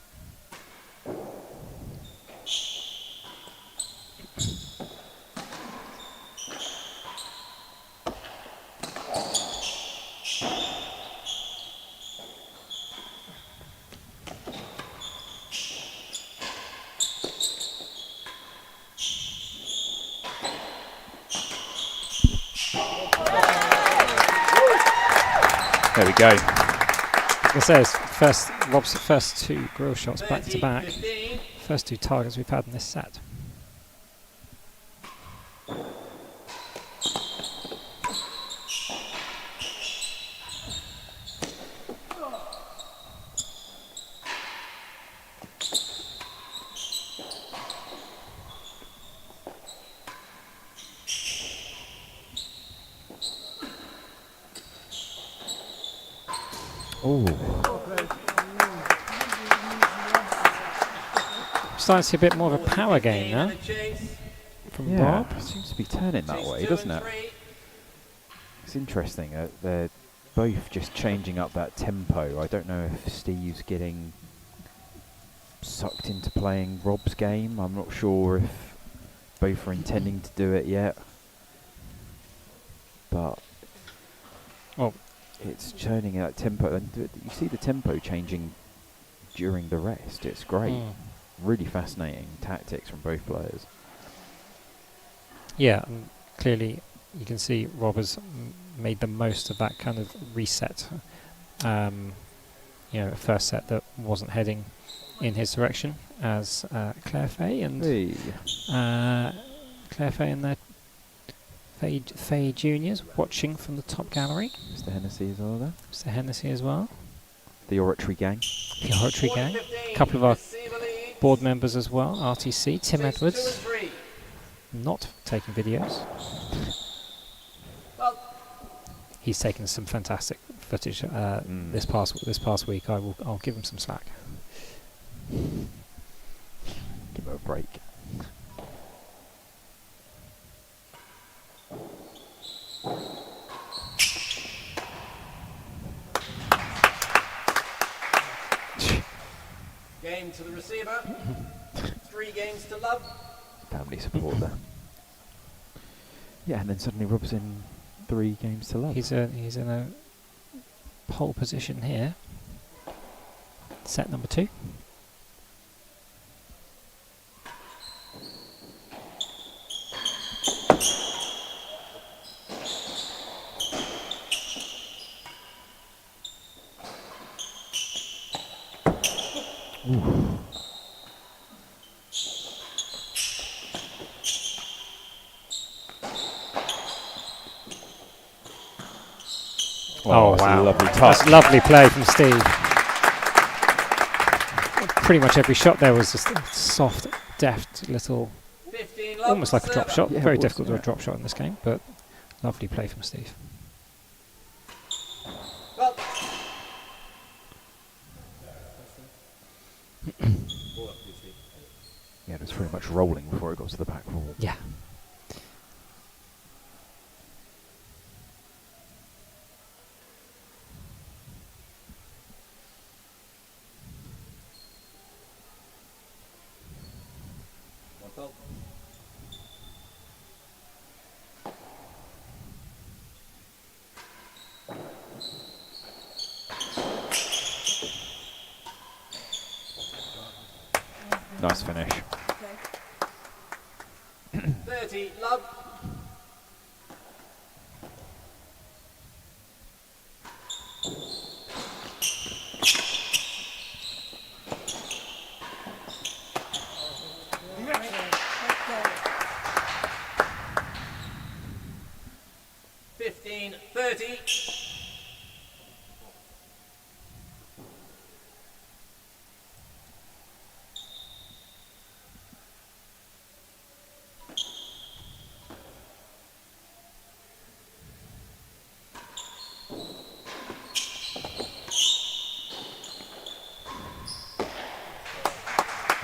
There we go. It says Rob's first 2 grill shots back to back. 15. First 2 targets we've had in this set. Oh, Starting to see a bit more of a power game now And a chase. from yeah. Rob. Seems to be turning that Chase way, 2 doesn't and it? 3. It's interesting. They're both just changing up that tempo. I don't know if Steve's getting sucked into playing Rob's game. I'm not sure if both are intending to do it yet. But Oh. it's turning that tempo. And you see the tempo changing during the rest. It's great. Mm. Really fascinating tactics from both players. Yeah, and clearly you can see Rob has made the most of that kind of reset. You know, a first set that wasn't heading in his direction as Claire Fahey and Claire Fahey and their Fahey Juniors watching from the top gallery. Mr. Hennessy as well there. Mr. Hennessy as well. The Oratory Gang. The Oratory Gang. 40-15. A couple of our Receiver lead. board members as well. RTC, Tim Chase 2 Edwards, and 3. not taking videos. Well, He's taken some fantastic footage this past week. I'll give him some slack. Give it a break. game to the receiver. 3 games to love. Family support there. Yeah, and then suddenly Rob's in 3 games to love. He's in a pole position here. Set number 2. Oh, that's wow. a lovely touch. That's lovely play from Steve. Pretty much every shot there was just a soft, deft little, 15 love, almost like a drop server. shot. Yeah, Very it was, difficult to do yeah. a drop shot in this game, but lovely play from Steve. Well. Yeah, it was pretty much rolling before it got to the back wall. Yeah. One fault. Nice finish. 30 love. Okay. 15-30.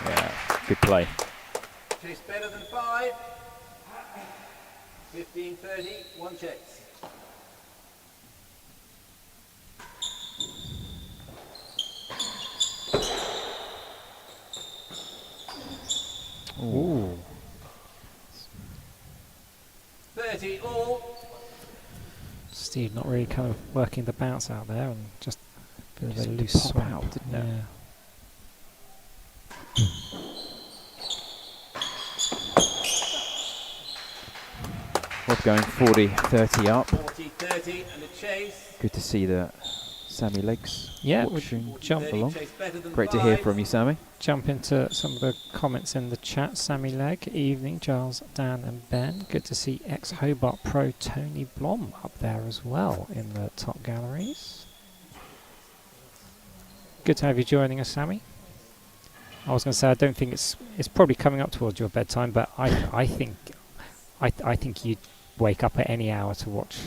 Yeah, good play. Chase better than 5. 15-30, one chase. Ooh. 30 all. Steve not really kind of working the bounce out there and just a bit of Just a to loose pop swap. out, didn't it? Yeah. Rob going 40-30 up. 40-30 and a chase. Good to see that Sammy Legs Yeah, watching jump 30, along. chase better than Great to hear 5. from you, Sammy. Jump into some of the comments in the chat. Sammy Legg, evening, Giles, Dan and Ben. Good to see ex-Hobart pro Tony Blom up there as well in the top galleries. Good to have you joining us, Sammy. I was going to say I don't think it's probably coming up towards your bedtime, but I think you'd wake up at any hour to watch.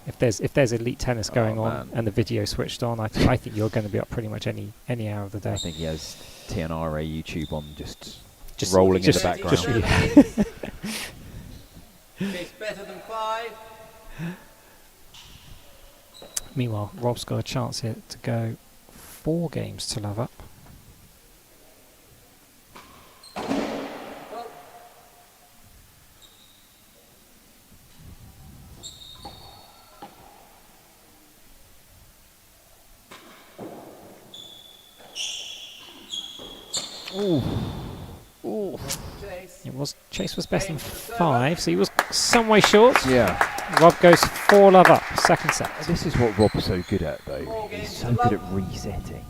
If there's elite tennis going on man. and the video switched on, I think you're going to be up pretty much any hour of the day. I think he has T&RA YouTube on just Just rolling just- in the background. just- Chase better than 5. Meanwhile, Rob's got a chance here to go 4 games to love up. Well, Ooh. chase. Chase was best in 5, so he was some way short. Yeah. Rob goes 4 love up, second set. This is what Rob's so good at, though. Four He's games so to good love. at resetting.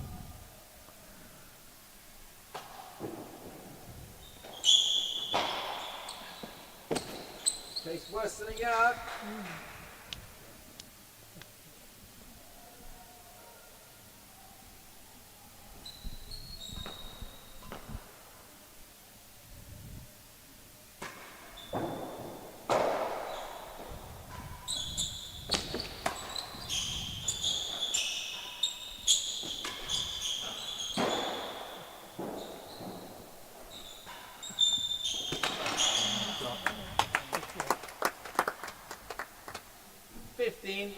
Chase worse than a yard.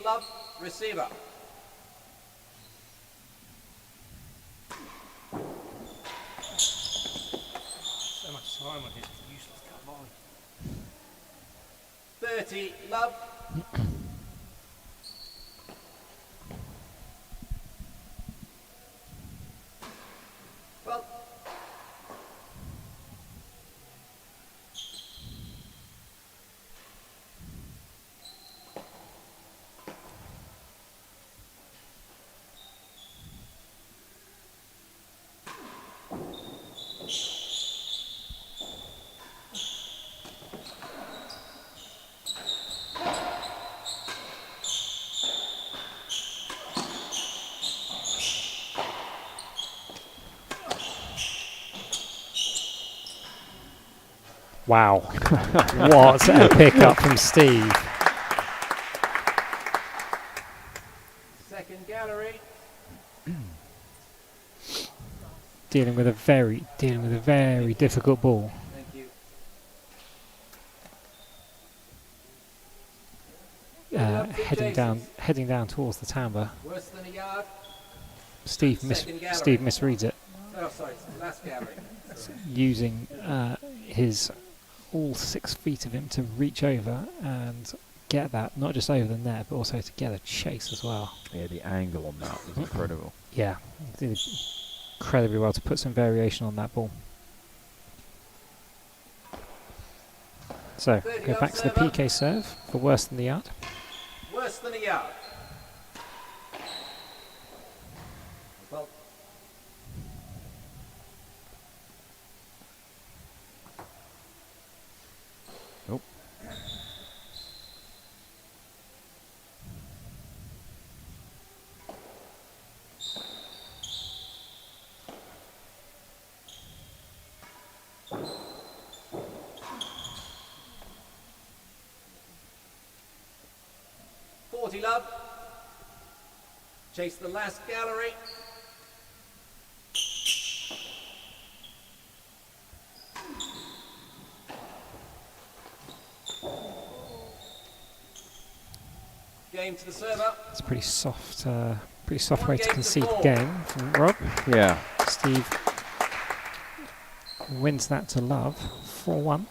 Love, receiver. So much time on his useless cut line. 30, love. Well, Wow. What a pickup from Steve. Second gallery. Dealing with a very difficult ball. Thank you. Heading down towards the timbre. Worse than a yard. Steve misreads it, Oh, sorry, last gallery. using his all 6 feet of him to reach over and get that, not just over the net, but also to get a chase as well. Yeah, the angle on that was incredible. Yeah, did incredibly well to put some variation on that ball. So, go back to the PK serve for worse than the yard. Worse than a yard. Well, Oh. love. Chase the last gallery. Game to the server. It's a pretty soft way to concede the game from Rob. Yeah. Steve wins that to love, 4-1.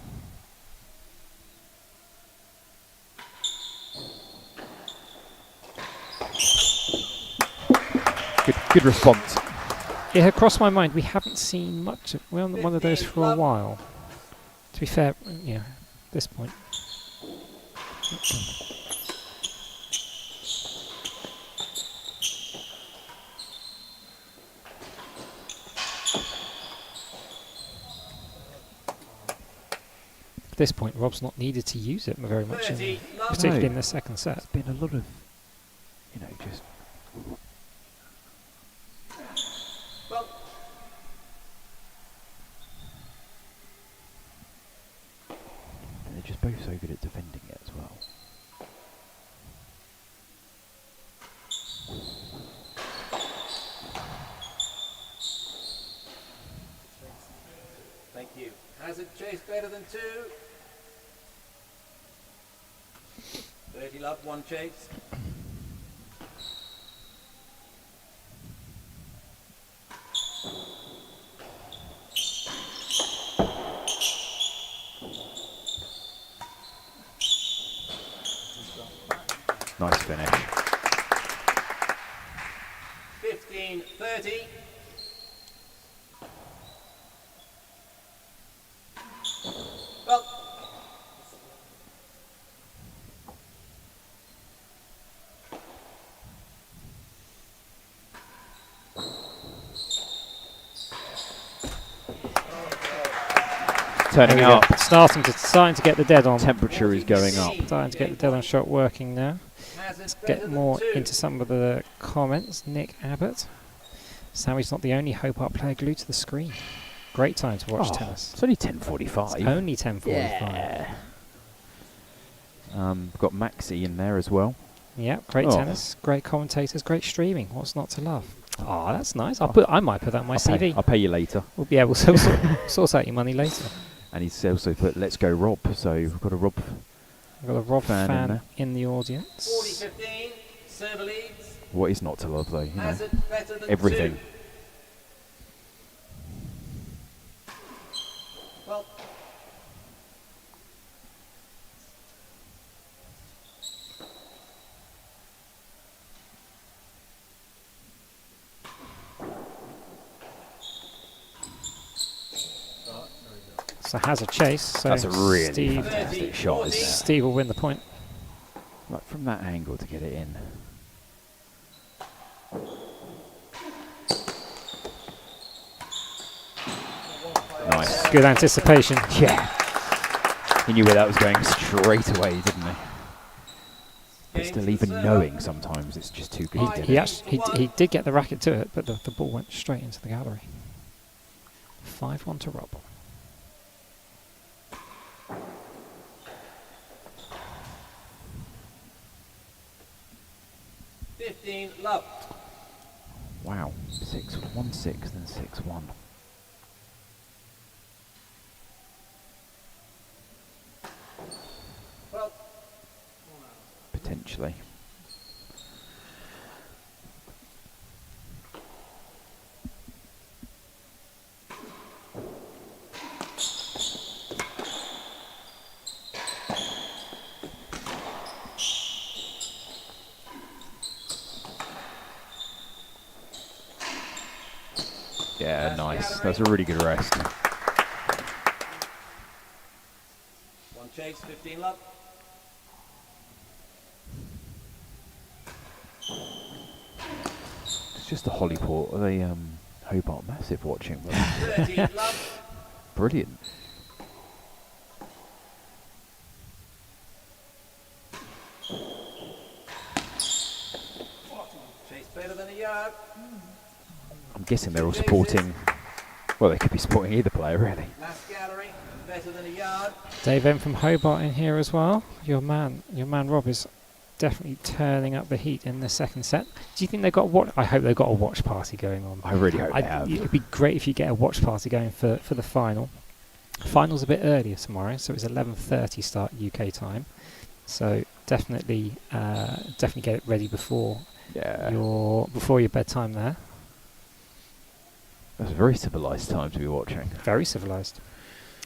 Good response. It had crossed my mind. We haven't seen much of one of those for a while. To be fair, yeah, at this point. At this point, Rob's not needed to use it very much, particularly in the second set. There's been a lot of, just... Well, And they're just both so good at defending it as well. thank you. Has it chased better than two? 30 love, one chase. Nice finish. 15-30. Well, Turning up. Starting to get the dead on. Temperature is going up. Starting to get the dead on shot working now. has it Let's better get than more two? into some of the comments. Nick Abbott. Sammy's not the only Hope Art player glued to the screen. Great time to watch tennis. It's only 10:45. It's only 10:45. Yeah. Got Maxi in there as well. Yeah, great Oh. tennis, great commentators, great streaming. What's not to love? Oh, that's nice. I might put that on my I'll CV. pay you later. We'll sort out your money later. And he's also put "Let's go Rob." So we've got a Rob. I've got a Rob Fan in fan there. in the audience. 40-15. Server leads. What is not to love though? Has it better than everything. two? Well, So has a chase. So That's a really Steve, fantastic shot, isn't it? Steve will win the point. Like from that angle to get it in. Nice. Good anticipation. Yeah. He knew where that was going straight away, didn't he? But game still, to even the server. knowing sometimes it's just too good. He did get the racket to it, but the ball went straight into the gallery. 5-1 to Rob. 15 love. Wow. 6-1-6, then 6-1. Well, Potentially. Yeah, nice. That's a really good rest. one chase, 15 love. It's just the Hollyport. Are they Hobart Massive watching? 13 love. Brilliant. Chase better than a yard. I'm guessing they're all supporting. Well, they could be supporting either player, really. Last gallery, better than a yard. Dave M from Hobart in here as well. Your man Rob is definitely turning up the heat in the second set. Do you think they've got I hope they've got a watch party going on. I really hope they have. It'd be great if you get a watch party going for the final. Final's a bit earlier tomorrow, so it's 11:30 start UK time. So definitely get it ready before your bedtime there. That's a very civilised time to be watching. Very civilised.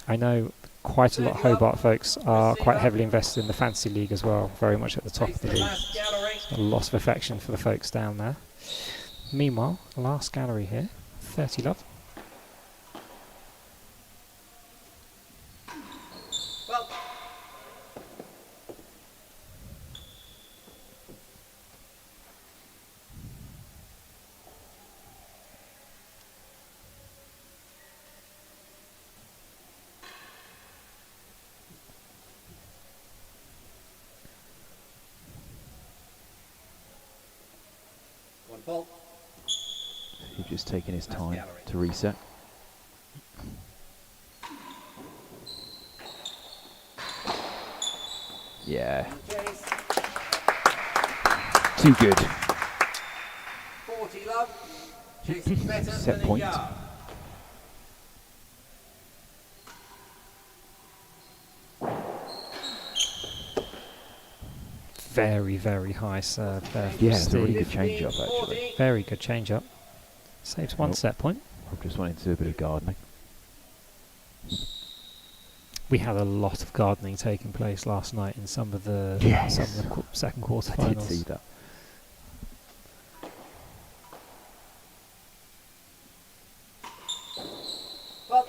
I know quite a lot of Hobart folks are quite heavily invested in the Fantasy League as well, very much at the top of the league. Last gallery. A lot of affection for the folks down there. Meanwhile, last gallery here, 30 love. Well, one fault. He's just taking his time to reset. Yeah, Chase, too good. 40 love. Chasing better Set than point. a yard. Very, very high serve there. from Yeah, it's a really Steve. good change up, actually. 40. Very good change up. Saves one Nope. set point. I'm just wanting to do a bit of gardening. We had a lot of gardening taking place last night in some of the Yes. second quarter I did finals. see that. Well,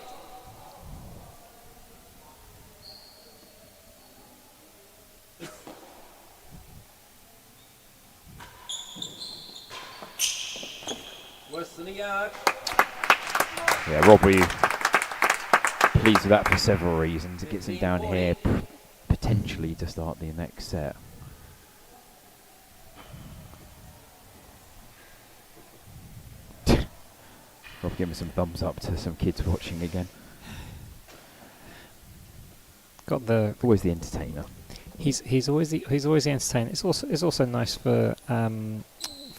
worse than a yard. Yeah, Rob, we pleased with that for several reasons. It gets him down here potentially to start the next set. Rob giving some thumbs up to some kids watching again. Got the Always the entertainer. he's always the entertainer. It's also nice for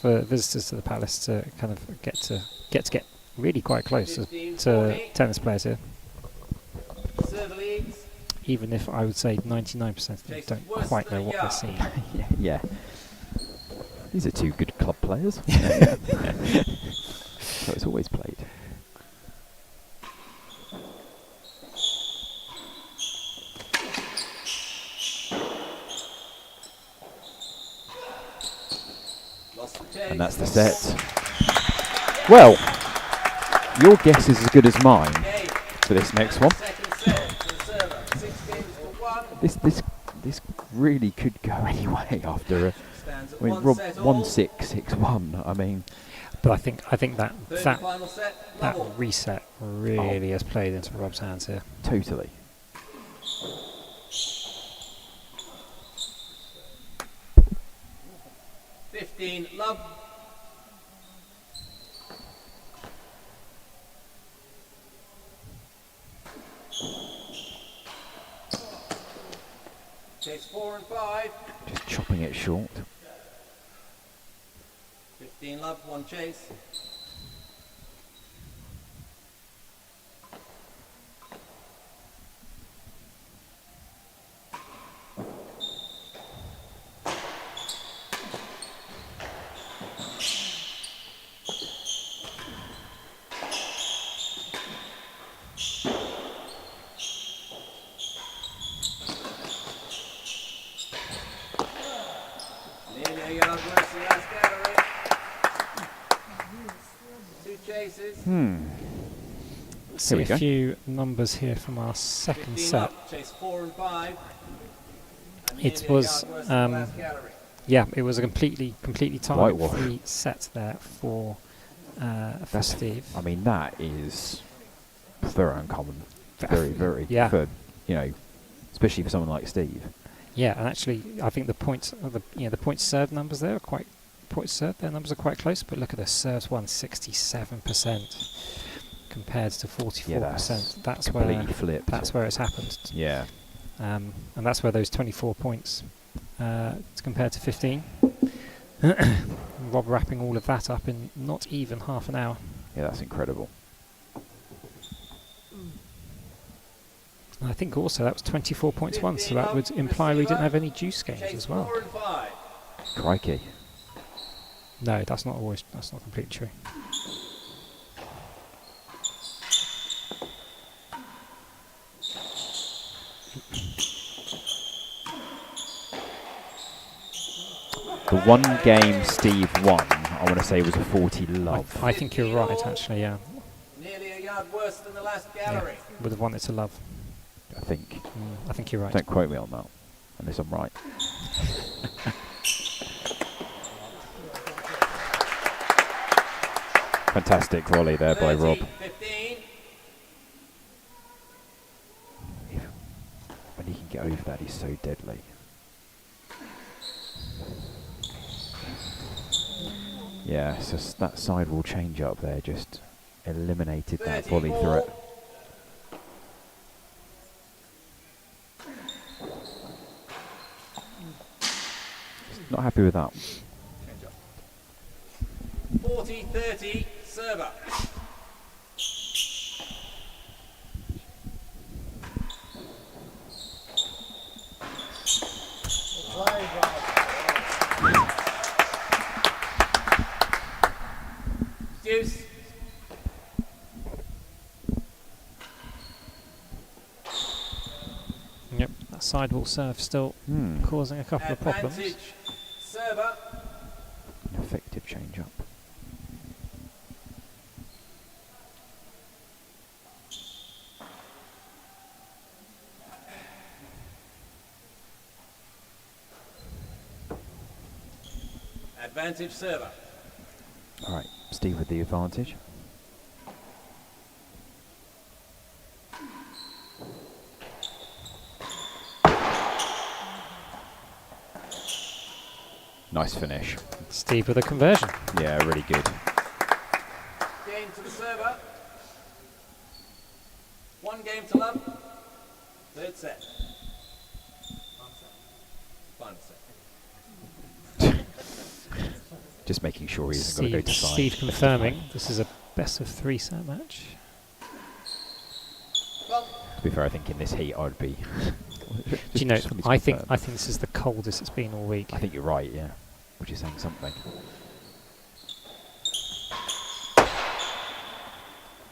visitors to the palace to kind of get really quite close to 40. tennis players here. Serve leads. Even if I would say 99% of them Chase don't worse quite than know a what they're yard. seeing. Yeah. These are two good club players. So it's always played. Lost the chase. And that's the set. Well, your guess is as good as mine Okay. for this next one. Second set to the server. 6 games to 1. This really could go anyway after a. Stands at I mean, one Rob set all. 1-6, 6-1. I mean, But I think that Third and that final set. that Level. reset really has played into Rob's hands here. totally. Love. Chase 4 and 5. Just chopping it short. 15 love, 1 chase. Nearly a yard worse than last gallery. 2 chases. See we a go. few numbers here from our second 15 set. love, chase 4 and 5. And It nearly a was, yard worse than the last gallery. Yeah, it was a completely Whitewash. target-free set there for Steve. I mean, that is very uncommon. Very. Yeah. For, you know, especially for someone like Steve. Yeah, and actually, I think the points, the points served numbers there are quite their numbers are quite close. But look at the serves won 67% compared to 44%. Yeah, that's that's completely where flipped. that's where it's happened. Yeah. And that's where those 24 points compared to 15. Rob wrapping all of that up in not even half an hour. Yeah, that's incredible. And I think also that was 24 points won, so that would imply we didn't have any juice games Chase as well. 4 and 5. Crikey. No, that's not completely true. The one game Steve won, I want to say, was a 40 love. I think you're right, actually, yeah. Nearly a yard worse than the last gallery. Would have wanted to love. I think. I think you're right. Don't quote me on that, unless I'm right. Fantastic volley there by 30, Rob. 15. When he can get over that, he's so deadly. Yeah, it's just that sidewall change up there just eliminated that volley 34. threat. Not happy with that. 40-30, server. Deuce. Yep, that sidewall serve still causing a couple of problems. Advantage, server. An effective change up. Advantage, server. All right, Steve with the advantage. Nice finish. Steve with a conversion. Yeah, really good. Game to the server. 1 game to love. Third set. Final set. Just making sure he hasn't got to go to 5. Steve confirming this is a best of 3 set match. Well, To be fair, I think in this heat I'd be. Do you know? just for me to I think confirm. this is the coldest it's been all week. I think you're right. Yeah, which is saying something.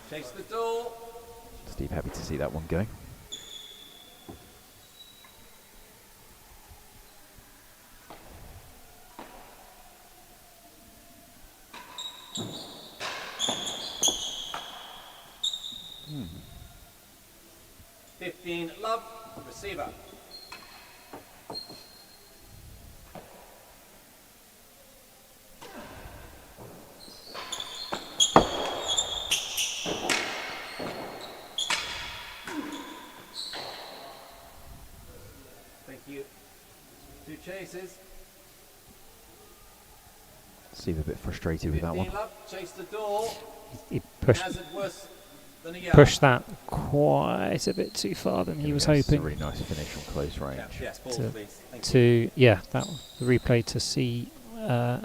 chase the door. Steve, happy to see that one go. Hmm. 15 love, receiver. Thank you. 2 chases. Steve a bit frustrated with that 15 one. love, chase the door. He pushed Hazard worse than a yard. pushed that quite a bit too far than he was That's a hoping. really nice finish on close range. Yes, balls, To- please. Thank you. To that the replay to see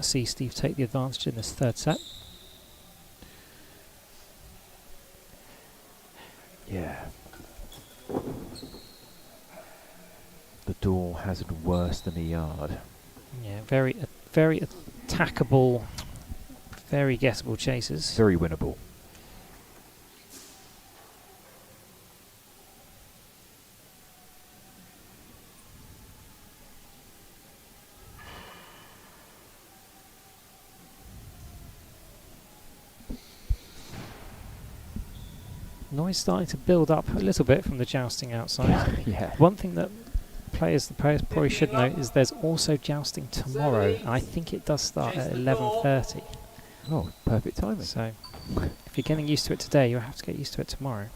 see Steve take the advantage in this third set. Yeah. The door hazard worse than a yard. Yeah, very attackable, very gettable chases. Very winnable. Noise starting to build up a little bit from the jousting outside. Yeah. One thing that the players probably should know is there's also jousting tomorrow. I think it does start at 11:30. Oh, perfect timing. So if you're getting used to it today, you'll have to get used to it tomorrow.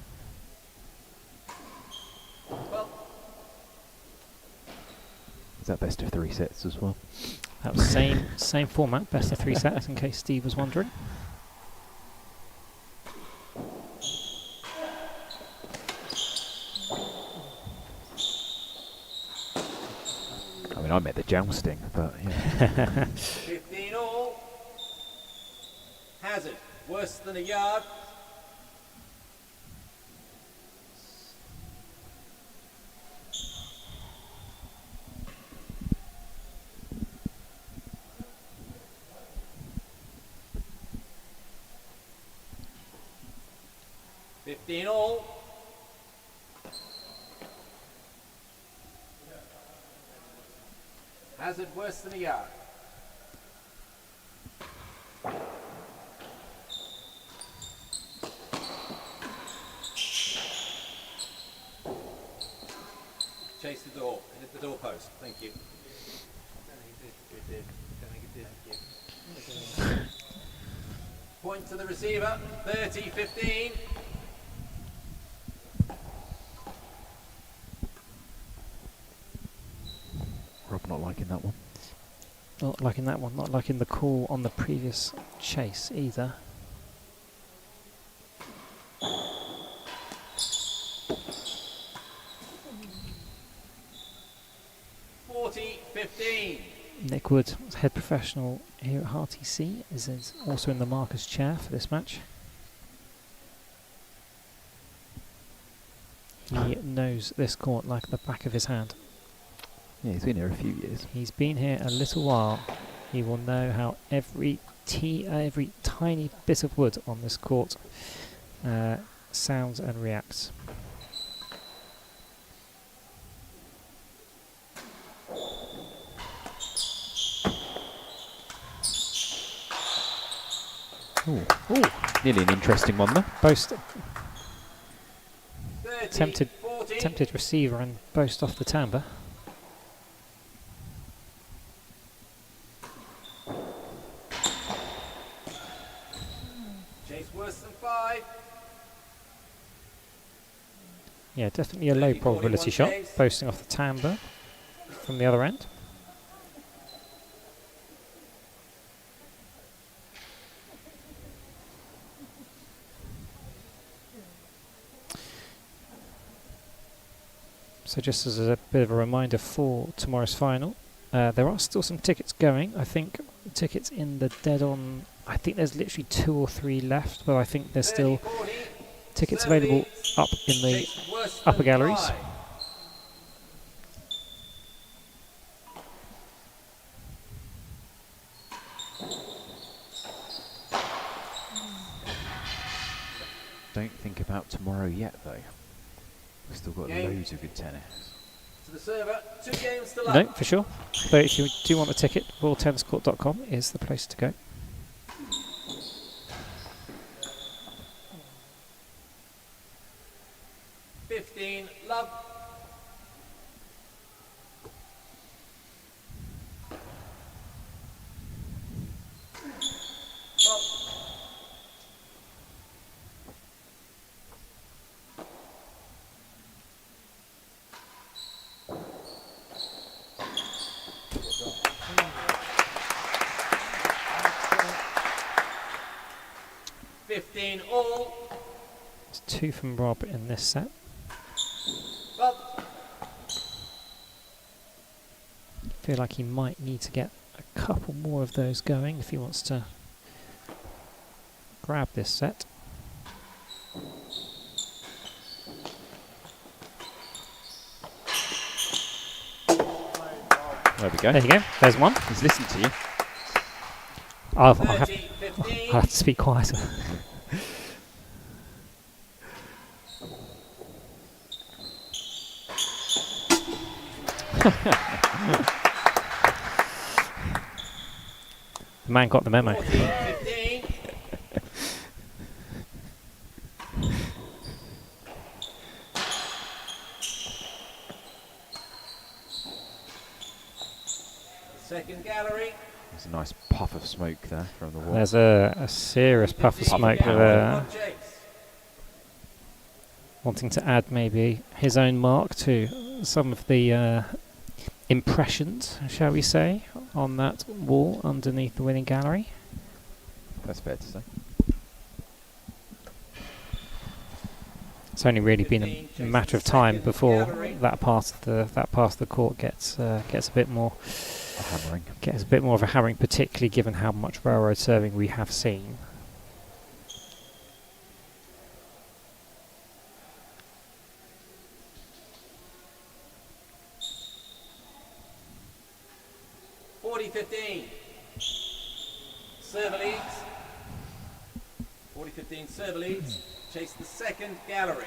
Is that best of 3 sets as well? That was same format, best of 3 sets, in case Steve was wondering. I mean, I meant the jousting, but yeah. 15 all. Hazard, worse than a yard. Fifteen all. Hazard worse than a yard. Chase the door and hit the door post. Thank you. Point to the receiver. 30-15. Rob not liking that one. Not liking that one, not liking the call on the previous chase either. Nick Wood, head professional here at HRTC, is also in the marker's chair for this match. He knows this court like the back of his hand. Yeah, he's been here a few years. He's been here a little while. He will know how every tiny bit of wood on this court sounds and reacts. Ooh. Nearly an interesting one there. Boast tempted receiver and boast off the timbre. Chase worse than 5. Yeah, definitely a low probability shot, boasting off the timbre from the other end. So just as a bit of a reminder for tomorrow's final, there are still some tickets going. I think tickets in the dead on, I think there's literally 2 or 3 left, but I think there's still tickets available up in the upper galleries. Don't think about tomorrow yet, though. We've still got loads of good tennis. To the server, 2 games to love. No, for sure. But if you do want a ticket, royaltenniscourt.com is the place to go. Love. All. It's 2 from Rob in this set. Well. Feel like he might need to get a couple more of those going if he wants to grab this set. There we go. There you go. There's one. He's listened to you. I 30-15. have to speak quieter. The man got the memo. 14-15. Second gallery. There's a nice puff of smoke there from the wall. There's a serious puff of smoke Gallery, there, one chase. wanting to add maybe his own mark to some of the impressions, shall we say, on that wall underneath the winning gallery. That's fair to say. It's only really been a 15 matter of chases time second before gallery. that part of the court gets a bit more Hammering. of a hammering, particularly given how much railroad serving we have seen. Server leads. 40-15 server leads. Chase the second gallery.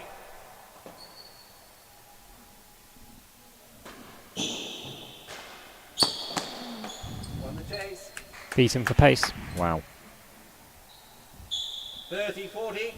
Won the chase. Beat him for pace. Wow. 30-40.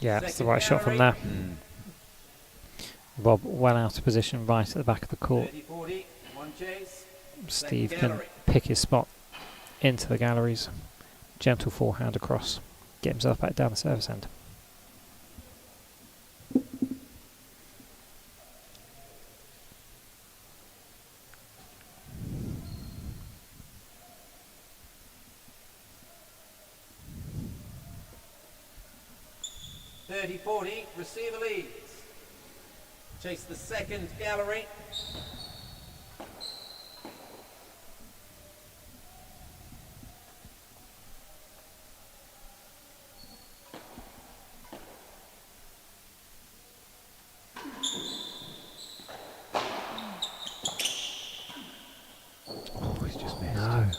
Yeah, that's the Second right shot from there. gallery. Rob well out of position right at the back of the court. 30-40. One chase. Steve Second can gallery. pick his spot into the galleries. Gentle forehand across. Get himself back down the service end. Receiver leads. Chase the second gallery. Oh, he's just missed. No.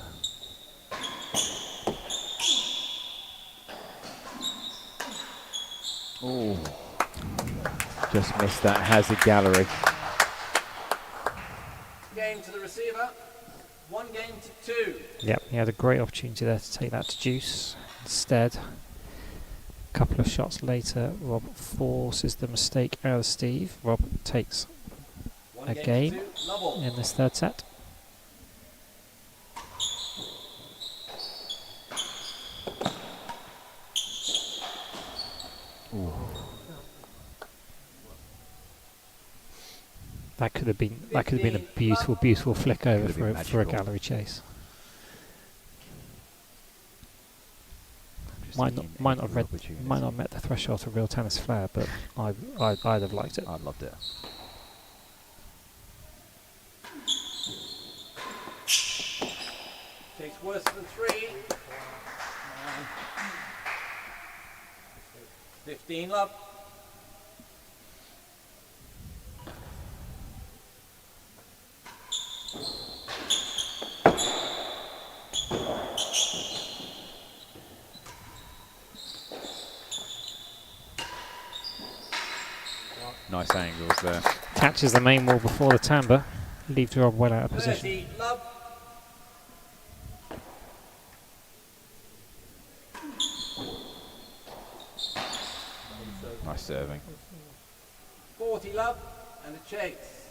Oh. Just missed that hazard gallery. Game to the receiver. 1 game to 2. Yep, he had a great opportunity there to take that to deuce. Instead, a couple of shots later, Rob forces the mistake out of Steve. Rob takes 1 a game game to 2. Level. in this third set. Ooh. That could have been a beautiful, beautiful flick over Could have been for a magical. gallery chase. Just Might thinking not any have read, opportunity. might not have met the threshold of real tennis flair, but I'd have liked it. I loved it. Takes worse than 3. 15 love. Nice angles there. Catches the main wall before the timbre, leaves Rob well out of position. 30 love. Nice serving. 40 love and a chase.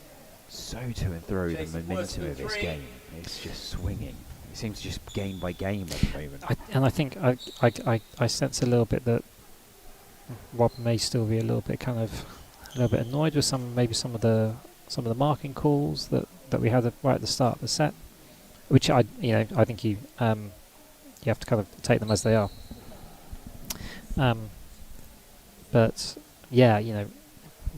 So to and throw the Chasing momentum worse of than this 3. game. It's just swinging. It seems just game by game at the moment. And I think I sense a little bit that Rob may still be a little bit annoyed with maybe some of the marking calls that we had right at the start of the set, which I think you have to kind of take them as they are. But yeah,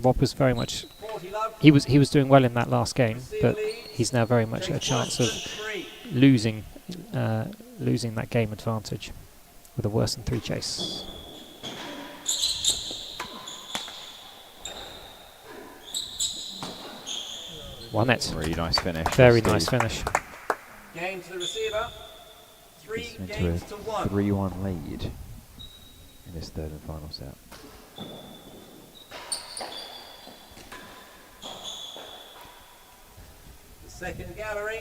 Rob was very much 40 love. he was doing well in that last game, but Receiver leads. he's now very much at a Chasing chance worse of than 3. losing that game advantage with a worse than 3 chase. Won it. Really nice finish. Very Steve. nice finish. Game to the receiver. 3 Gets into games a to 1. 3-1 lead in this third and final set. The second gallery.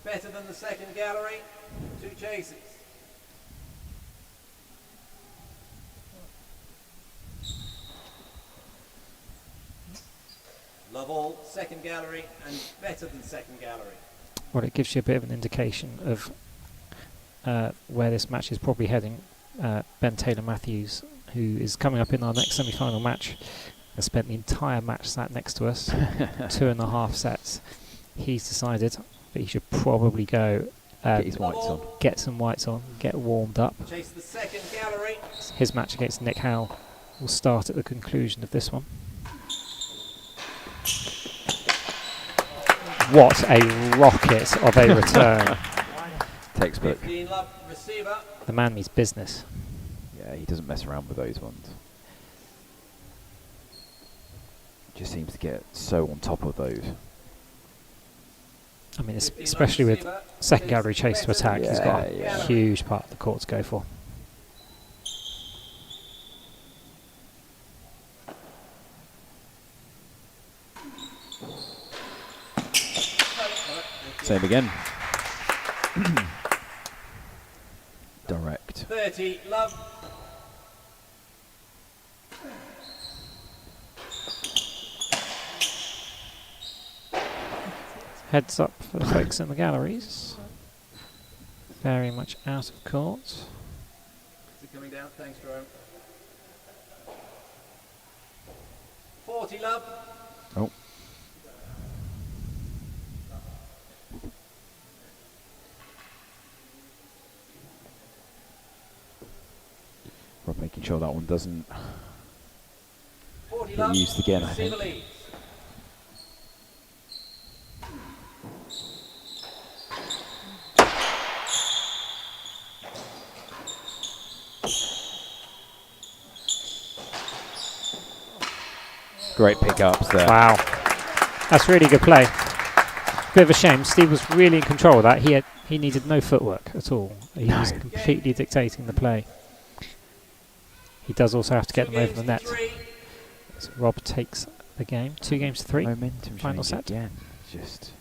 Better than the second gallery. 2 chases. Love all, second gallery, and better than second gallery. Well, it gives you a bit of an indication of where this match is probably heading. Ben Taylor Matthews, who is coming up in our next semi-final match, has spent the entire match sat next to us, 2.5 sets. He's decided that he should probably go Get his whites on. get some whites on, get warmed up. Chase the second gallery. His match against Nick Howell will start at the conclusion of this one. What a rocket of a return. Textbook. 15 love, receiver. The man means business. Yeah, he doesn't mess around with those ones. Just seems to get so on top of those. I mean, 15 love, especially with receiver. second Chase gallery chase to better than attack, he's got second a Yeah. huge part of the court to go for. Same again. Direct. 30 love. Heads up for the folks in the galleries. Very much out of court. Is it coming down? Thanks, Jerome. 40 love. Oh. Rob making sure that one doesn't 40 get love. used again, I Receiver think. leads. Great pickups there. Wow. That's really good play. Bit of a shame. Steve was really in control of that. He needed no footwork at all. He was completely dictating the play. He does also have to get 2 them over games the net. to 3. So Rob takes the game. 2 games to 3. Momentum Final change set. again. Just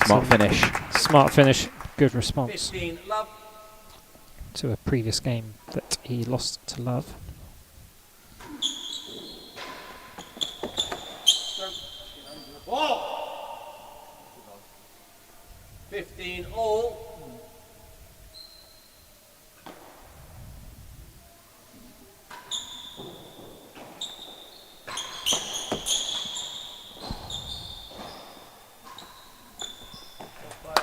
smart finish. Smart finish. Good response 15 love. to a previous game that he lost to Love. Ball. 15 all.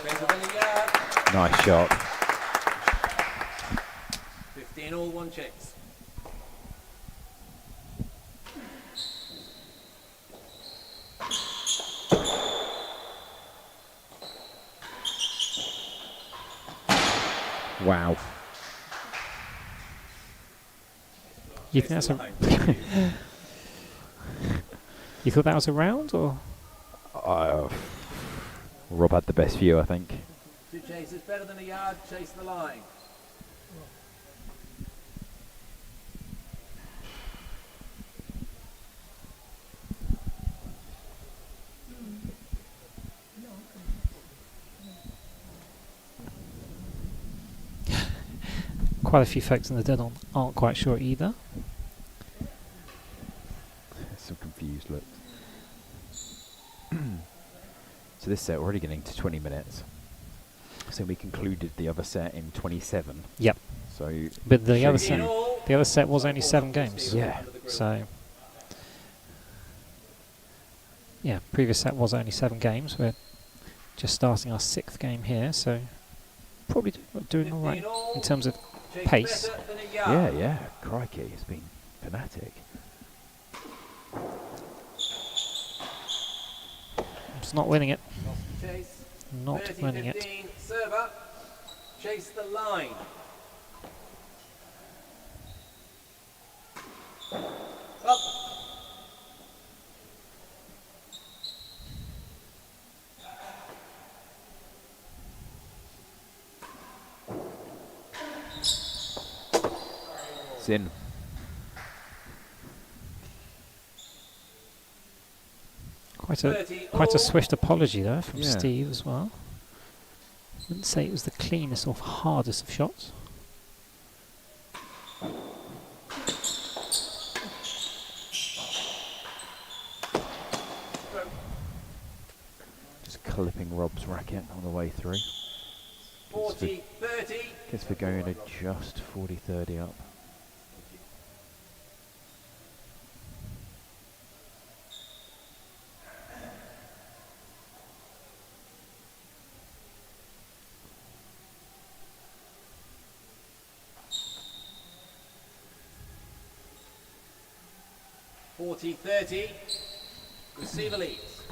Better than a yard. Nice shot. 15 all, 1 chase. Wow. You think that's a? You thought that was a round, or Uh, Rob had the best view, I think. 2 chases better than a yard, chase the line. Quite a few folks in the den aren't quite sure either. Some confused looks. So this set already getting to 20 minutes. So we concluded the other set in 27. Yep. So But the other should set was only 7 games. Yeah. So yeah, previous set was only 7 games. We're just starting our 6th game here, so probably doing all right in terms of pace. Yeah, crikey, it's been fanatic. Just not winning it. Chase. Not 30, winning it. 15, server. Chase the line. Up. It's in. Quite a swift apology there from Yeah. Steve as well. Wouldn't say it was the cleanest or hardest of shots. Just clipping Rob's racket on the way through. 40, 30. Guess we're going to just 40-30 up. Forty, 30. Receiver leads.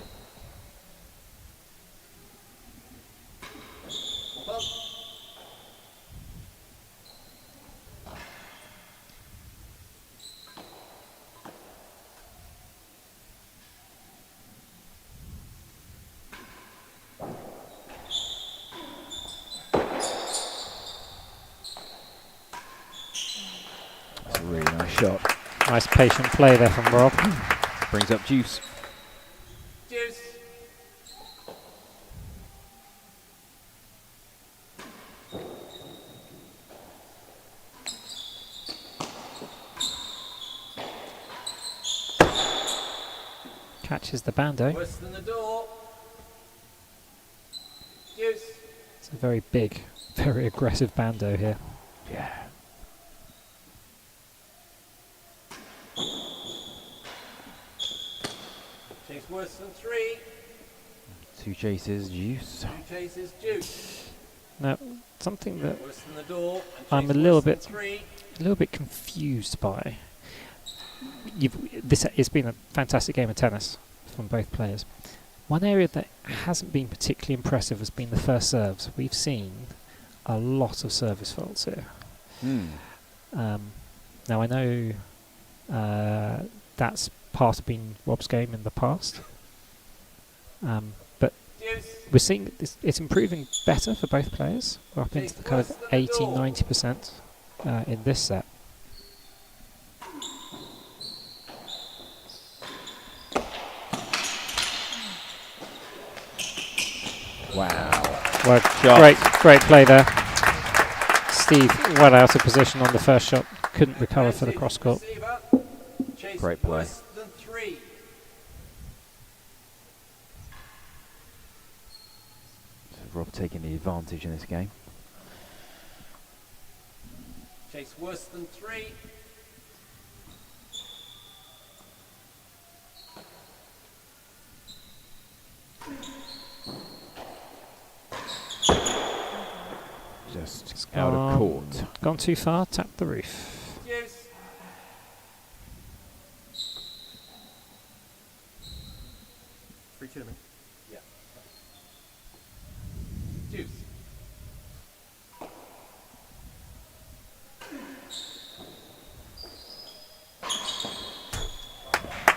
Pump. That's a really nice shot. Nice patient play there from Rob. Brings up juice. Juice. Catches the bando. Worse than the door. Juice. It's a very big, very aggressive bando here. Yeah. Chase worse than 3. 2 chases, juice. 2 chases, juice. Now, something that Worse than the door. And I'm chase a little worse than bit- 3. a little bit confused by. It's been a fantastic game of tennis from both players. One area that hasn't been particularly impressive has been the first serves. We've seen a lot of service faults here. Now I know that's part of being Rob's game in the past, but Juice. we're seeing that it's improving better for both players. We're up into the kind of 80-90% in this set. Wow. Well, Shot. great play there. Steve well out of position on the first shot, couldn't recover for the cross court. Receiver. Chase Great play. worse than 3. So Rob taking the advantage in this game. Chase worse than 3. Just out of court. Gone too far, tapped the roof. Juice. Free to me. Yeah. Juice.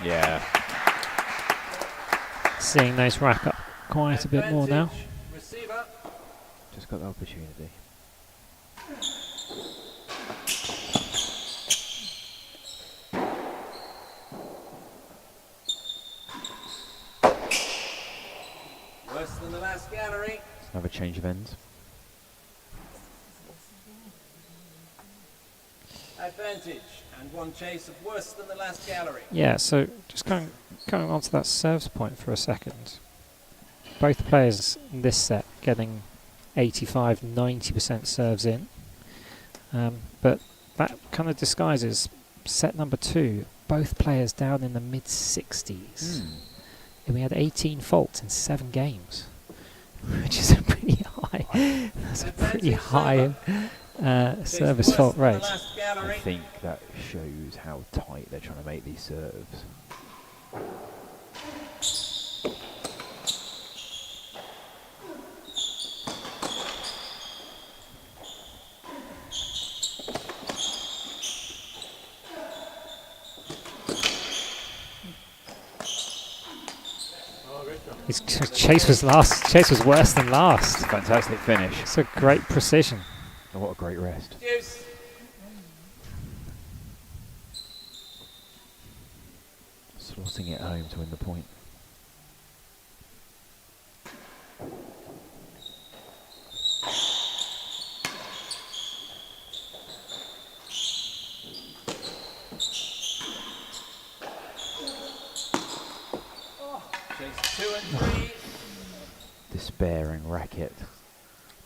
Yeah. Seeing those rack up quite a bit more now. Advantage, receiver. Just got the opportunity. Worse than the last gallery. Another change of ends. Advantage and one chase of worse than the last gallery. Yeah, so just going on to that serves point for a second. Both players in this set getting 85, 90% serves in. But that kind of disguises set number 2. Both players down in the mid-60s. And we had 18 faults in 7 games, which is a pretty high. That's a pretty high service fault rate. I think that shows how tight they're trying to make these serves. His chase was last. Chase was worse than last. Fantastic finish. It's a great precision. Oh, what a great rest. Deuce. Slotting it home to win the point. Chase 2 and 3. Despairing racket.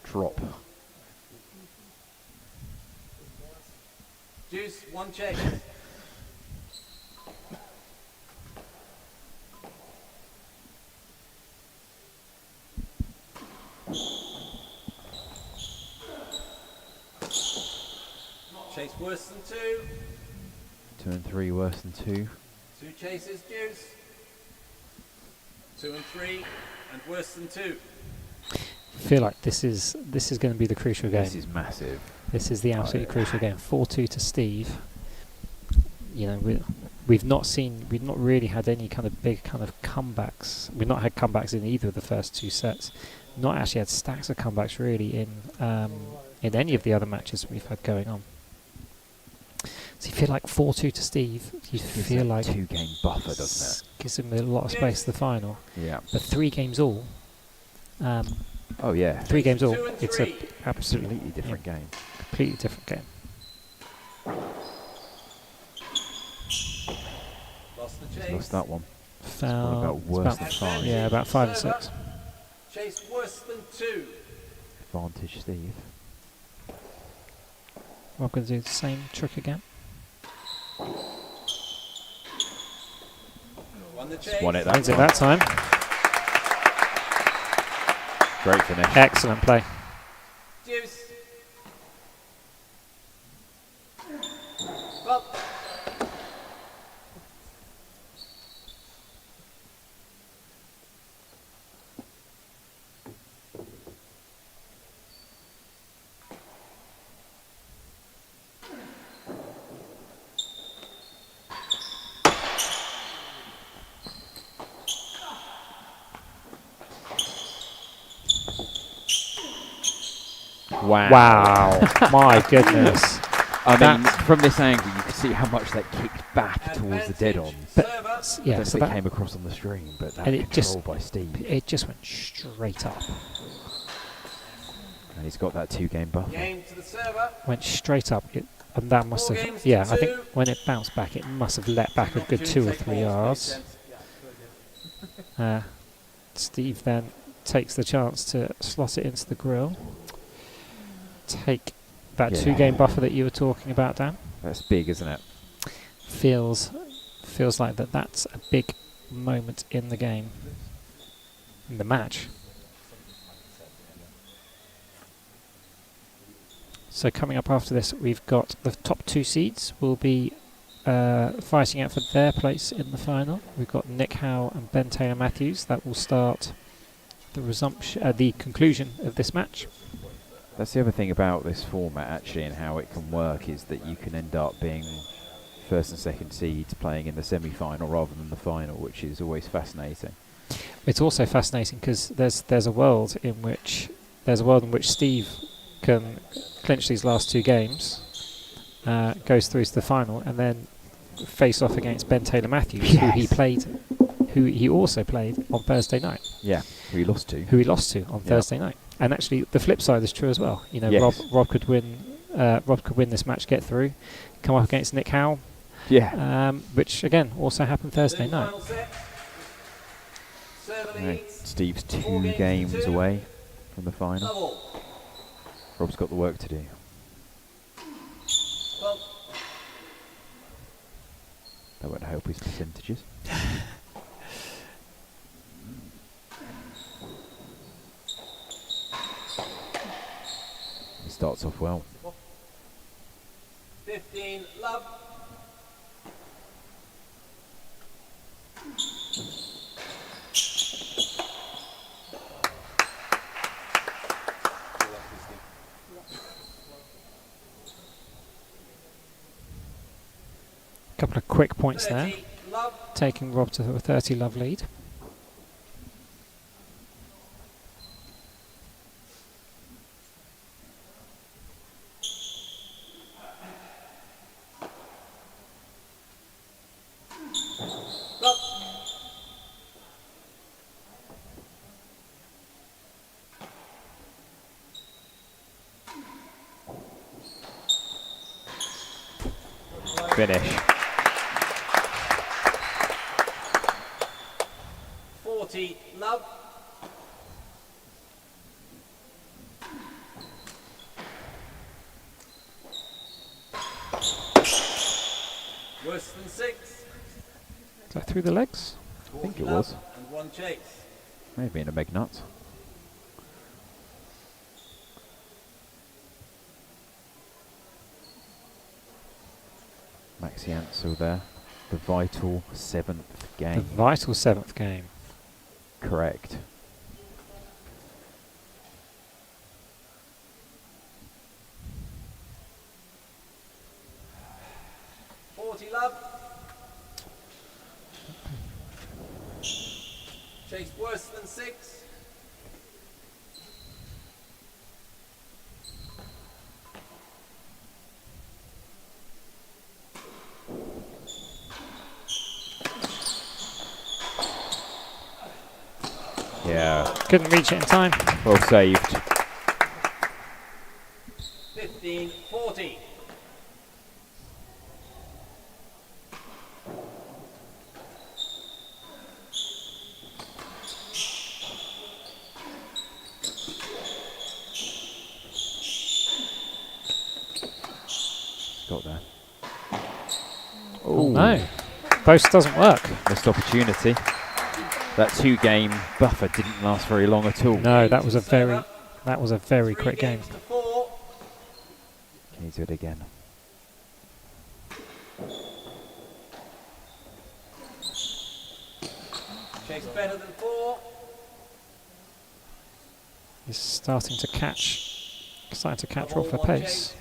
Drop. Deuce, one chase. Chase worse than 2. 2 and 3 worse than 2. 2 chases, deuce. 2 and 3, and worse than 2. I feel like this is going to be the crucial game. This is massive. This is the absolutely crucial game. 4-2 to Steve. You know, we've not really had any kind of big kind of comebacks. We've not had comebacks in either of the first 2 sets. Not actually had stacks of comebacks really in any of the other matches we've had going on. So you feel like 4-2 to Steve. You feel like 2-game buffer, doesn't it? Gives him a lot of space to the final. Yeah. But 3 games all. Oh yeah. 3 games all. 2 and It's a 3. Absolutely different game. completely different game. Lost the He's chase. lost that one. Foul. about It's worse than 5. Yeah, about 5 and 6. Chase worse than 2. Advantage Steve. I'm going to do the same trick again. Won the chase. Won it that Wins it time. that time. Great finish. Excellent play. Deuce. Well, Wow. My goodness. I mean, That- from this angle, you can see how much that kicked back towards the dead on. server. S- I Yeah, don't so think it that came across on the stream, but that And it just- control by Steve. it just went straight up. And he's got that 2-game buffer. Game to the server. Went straight up. And that must 4 have, games to yeah, I think 2. when it bounced back, it must have let back a good 2 or 3 yards. Steve then takes the chance to slot it into the grill. Take that Yeah. 2-game buffer that you were talking about, Dan. That's big, isn't it? Feels like that's a big moment in the game, in the match. So coming up after this, we've got the top 2 seeds will be fighting out for their place in the final. We've got Nick Howe and Ben Taylor Matthews. That will start the conclusion of this match. That's the other thing about this format, actually, and how it can work, is that you can end up being first and second seeds playing in the semi-final rather than the final, which is always fascinating. It's also fascinating because there's a world in which Steve can clinch these last two games, goes through to the final, and then face off against Ben Taylor Matthews, who he also played on Thursday night. Yeah, who he lost to. On Thursday night. And actually, the flip side is true as well. You know, Yes. Rob could win. Rob could win this match, get through, come up against Nick Howell. Yeah. Which again also happened Thursday night. Final set. Serve Right, leads. Steve's 4 two games to games 2. away from the final. Level. Rob's got the work to do. Well, That won't help his percentages. He starts off well. 15 love. Couple of quick points there, 30 love. taking Rob to a 30 love lead. Love. Finish. 40 love. Worse than 6. Is that through the legs? I think 40 it love was. And 1 chase. Maybe in a meg nut. Maxi Ansel there. The vital 7th The game. vital 7th game. Correct. Love. Chase worse than 6. Yeah. Couldn't reach it in time. Well saved. 15-40. Got there. Oh no, boast doesn't work. Missed opportunity. That 2-game buffer didn't last very long at all. No, that was a very quick game. 3 games to 4. Can you do it again? Chase better than 4. He's starting to catch Rob for One pace. chase.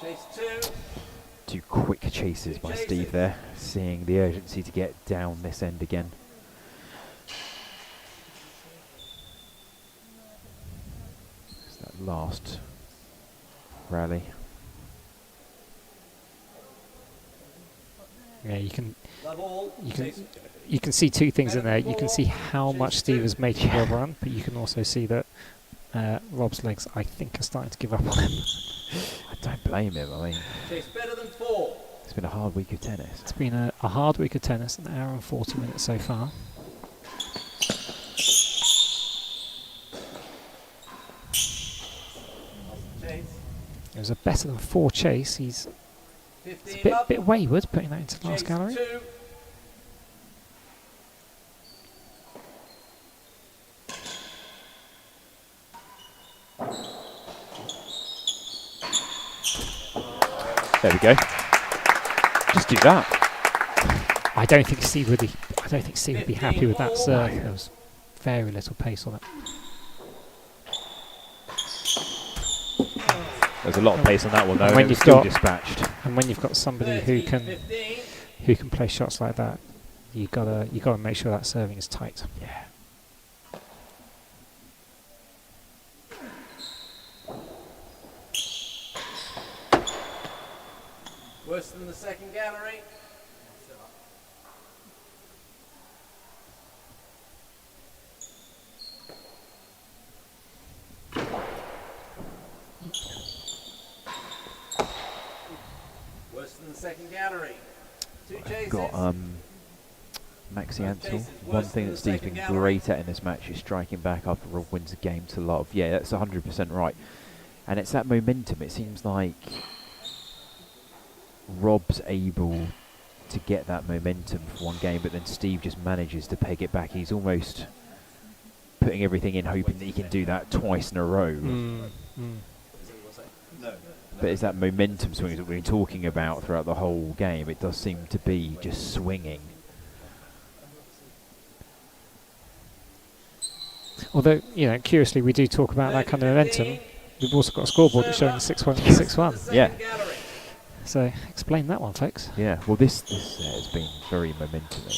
Chase 2. 2 quick chases by Steve there, seeing the urgency to get down this end again. It's that last rally. Yeah, you can Love all. You can- Chase you can see two things in there. You can see how much Steve is making Rob run, but you can also see that Rob's legs, I think, are starting to give up on him. I don't blame him. I mean, Chase better than 4. it's been a hard week of tennis. It's been a hard week of tennis, an hour and 40 minutes so far. Chase. It was a better than 4 chase. He's 15 a love. bit wayward putting that into the last Chase gallery. 2. There we go. Just do that. I don't think Steve would be happy with that serve. There was very little pace on it. There's a lot of pace on that one, though. And And when it was you've still got- dispatched. And when you've got somebody 13-15. who can play shots like that, you gotta make sure that serving is tight. Yeah. Worse than the second gallery. Worse than the second gallery. Two chases. Got Maxi Ansel. cases One worse thing than that the Steve's second been gallery. great at in this match is striking back after Rob wins a game to love. Yeah, that's 100% right. And it's that momentum. It seems like Rob's able to get that momentum for one game, but then Steve just manages to peg it back. He's almost putting everything in, hoping that he can do that twice in a row. But it's that momentum swing that we've been talking about throughout the whole game. It does seem to be just swinging. Although, curiously, we do talk about that kind of momentum. We've also got a scoreboard that's showing 6-1 and 6-1. Yeah. So explain that one, folks. Yeah, well, this has been very momentum-y.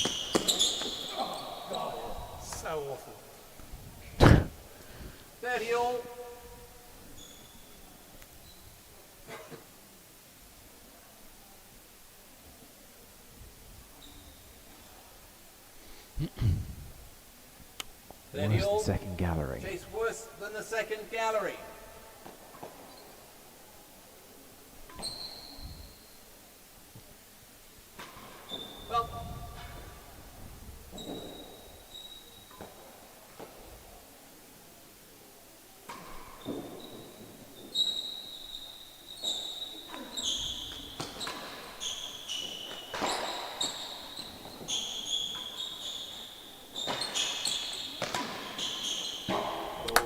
So awful. 30 all. Worse than second gallery. Chase worse than the second gallery. Well,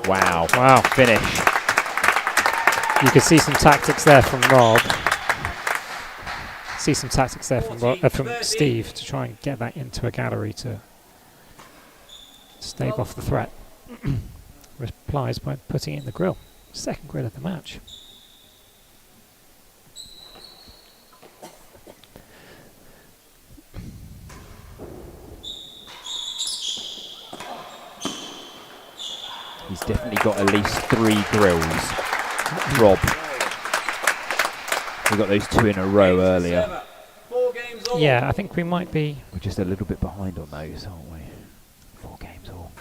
Wow. Wow. Finish. You could see some tactics there from Rob. See some tactics there from 30. Steve to try and get that into a gallery to stave off the threat. Replies by putting it in the grill. Second grill of the match. He's definitely got at least 3 grills. Rob. We got those 2 in a row earlier. 4 games all. Yeah, I think we might be. We're just a little bit behind on those, aren't we? 4 games all.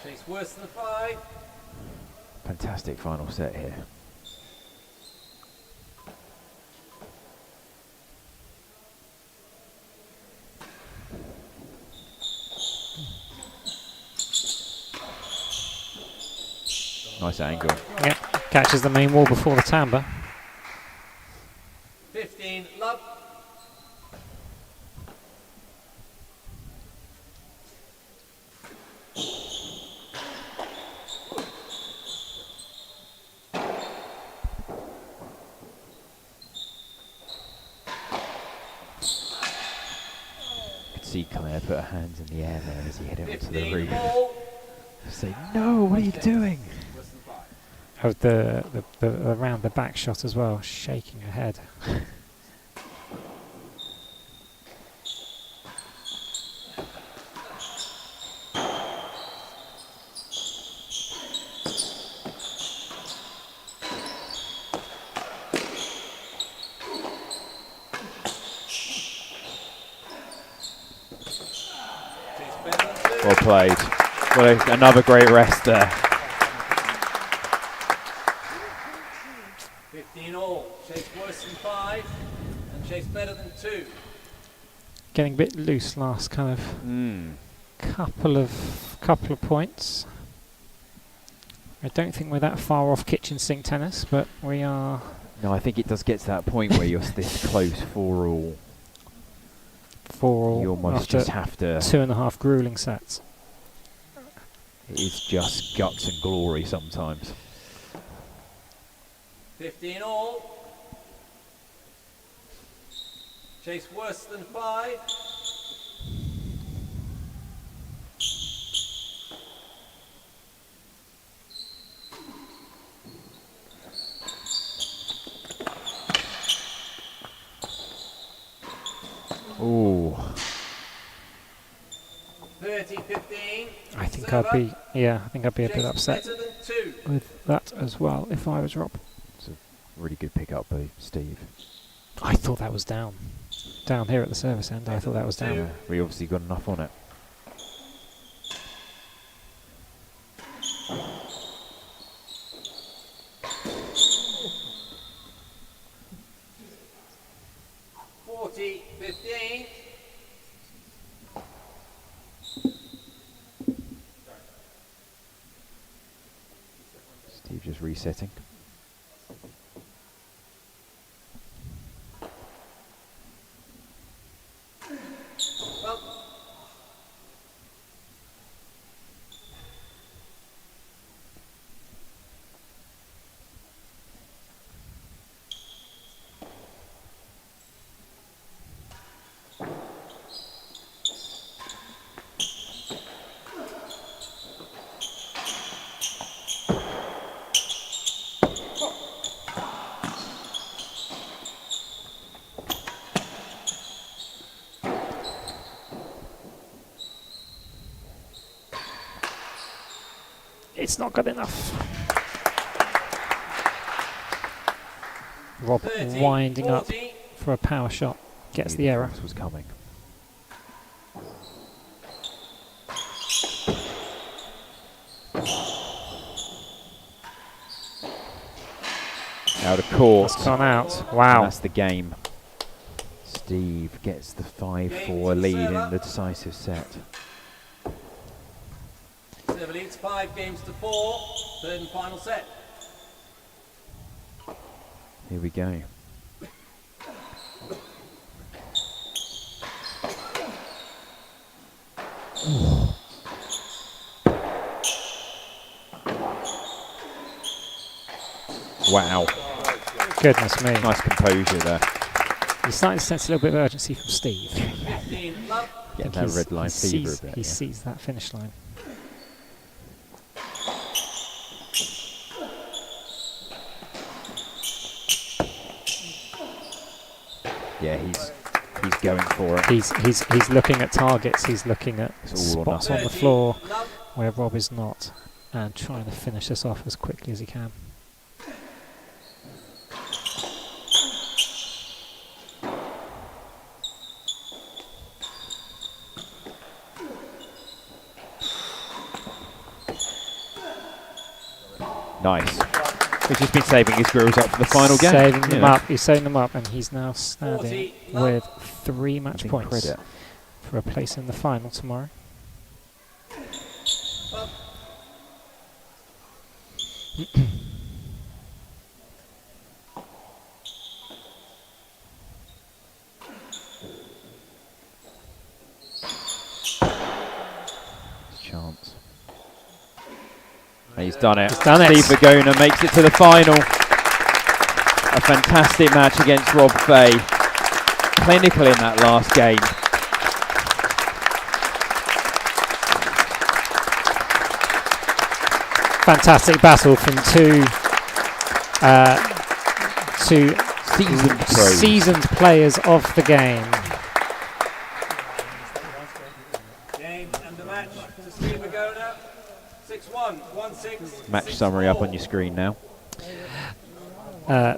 Chase worse than 5. Fantastic final set here. Nice angle. Yeah, catches the main wall before the timbre. 15 love. Could see Claire put her hands in the air there as he hit it onto the 15 roof. all. Say, no, what are you doing? Worse than 5. Of the around the back shot as well, shaking her head. Chase better than 2. Well played. Well, another great rest there. 15 all. Chase worse than 5. And chase better than 2. Getting a bit loose last kind of couple of points. I don't think we're that far off kitchen sink tennis, but we are. No, I think it does get to that point where you're this close for all. 4-all You almost after just have to. 2.5 grueling sets. It is just guts and glory sometimes. 15 all. Chase worse than 5. Ooh. 30-15. I think Server. I think I'd be a bit Chase upset better than 2. with that as well if I was Rob. It's a really good pick up by Steve. I thought that was down. Down here at the service end, I thought that was down. Yeah, we obviously got enough on it. Steve just resetting. It's not good enough. Rob 30, winding 40. up for a power shot. Gets Knew the error. cross was coming. Out of court. It's gone out. And Wow. that's the game. Steve gets the 5-4 lead in the decisive set. Server leads 5 games to 4. Third and final set. Here we go. Wow. Goodness me. Nice composure there. You're starting to sense a little bit of urgency from Steve. 15 love. Getting I think that red line fever a bit. he yeah. sees that finish line. Yeah, he's going for it. He's looking at targets. He's looking at It's all or spots on the 30 floor love. where Rob is not, and trying to finish this off as quickly as he can. Nice. He's just been saving his girls up for the final game. Saving them Yeah. up. He's saving them up, and he's now standing 40 love. with 3 match Nothing points credit. for a place in the final tomorrow. Chance. And he's done it. He's done it. Steve Virgona makes it to the final. A fantastic match against Rob Fahey. Clinical in that last game. Fantastic battle from two Seasoned pros. seasoned players of the game. Game and the match to Steve Virgona. 6-1, 1-6. Match summary up on your screen now.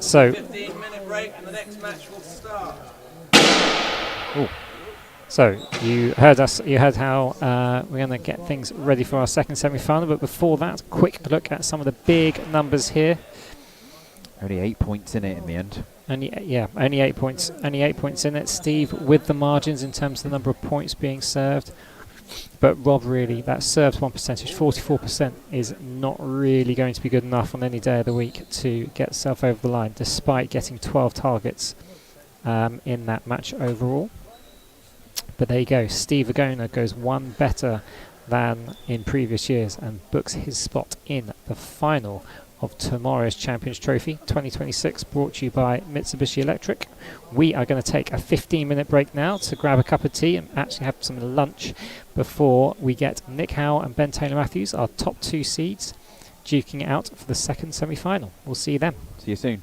So 15-minute break and the next match will start. So you heard us. You heard how we're going to get things ready for our second semi-final. But before that, quick look at some of the big numbers here. Only 8 points in it in the end. Only 8 points. Only 8 points in it. Steve with the margins in terms of the number of points being served. But Rob really, that served one percentage, 44%, is not really going to be good enough on any day of the week to get himself over the line, despite getting 12 targets in that match overall. But there you go. Steve Virgona goes one better than in previous years and books his spot in the final of tomorrow's Champions Trophy 2026, brought to you by Mitsubishi Electric. We are going to take a 15-minute break now to grab a cup of tea and actually have some lunch before we get Nick Howell and Ben Taylor-Matthews, our top 2 seeds, duking it out for the second semi-final. We'll see you then. See you soon.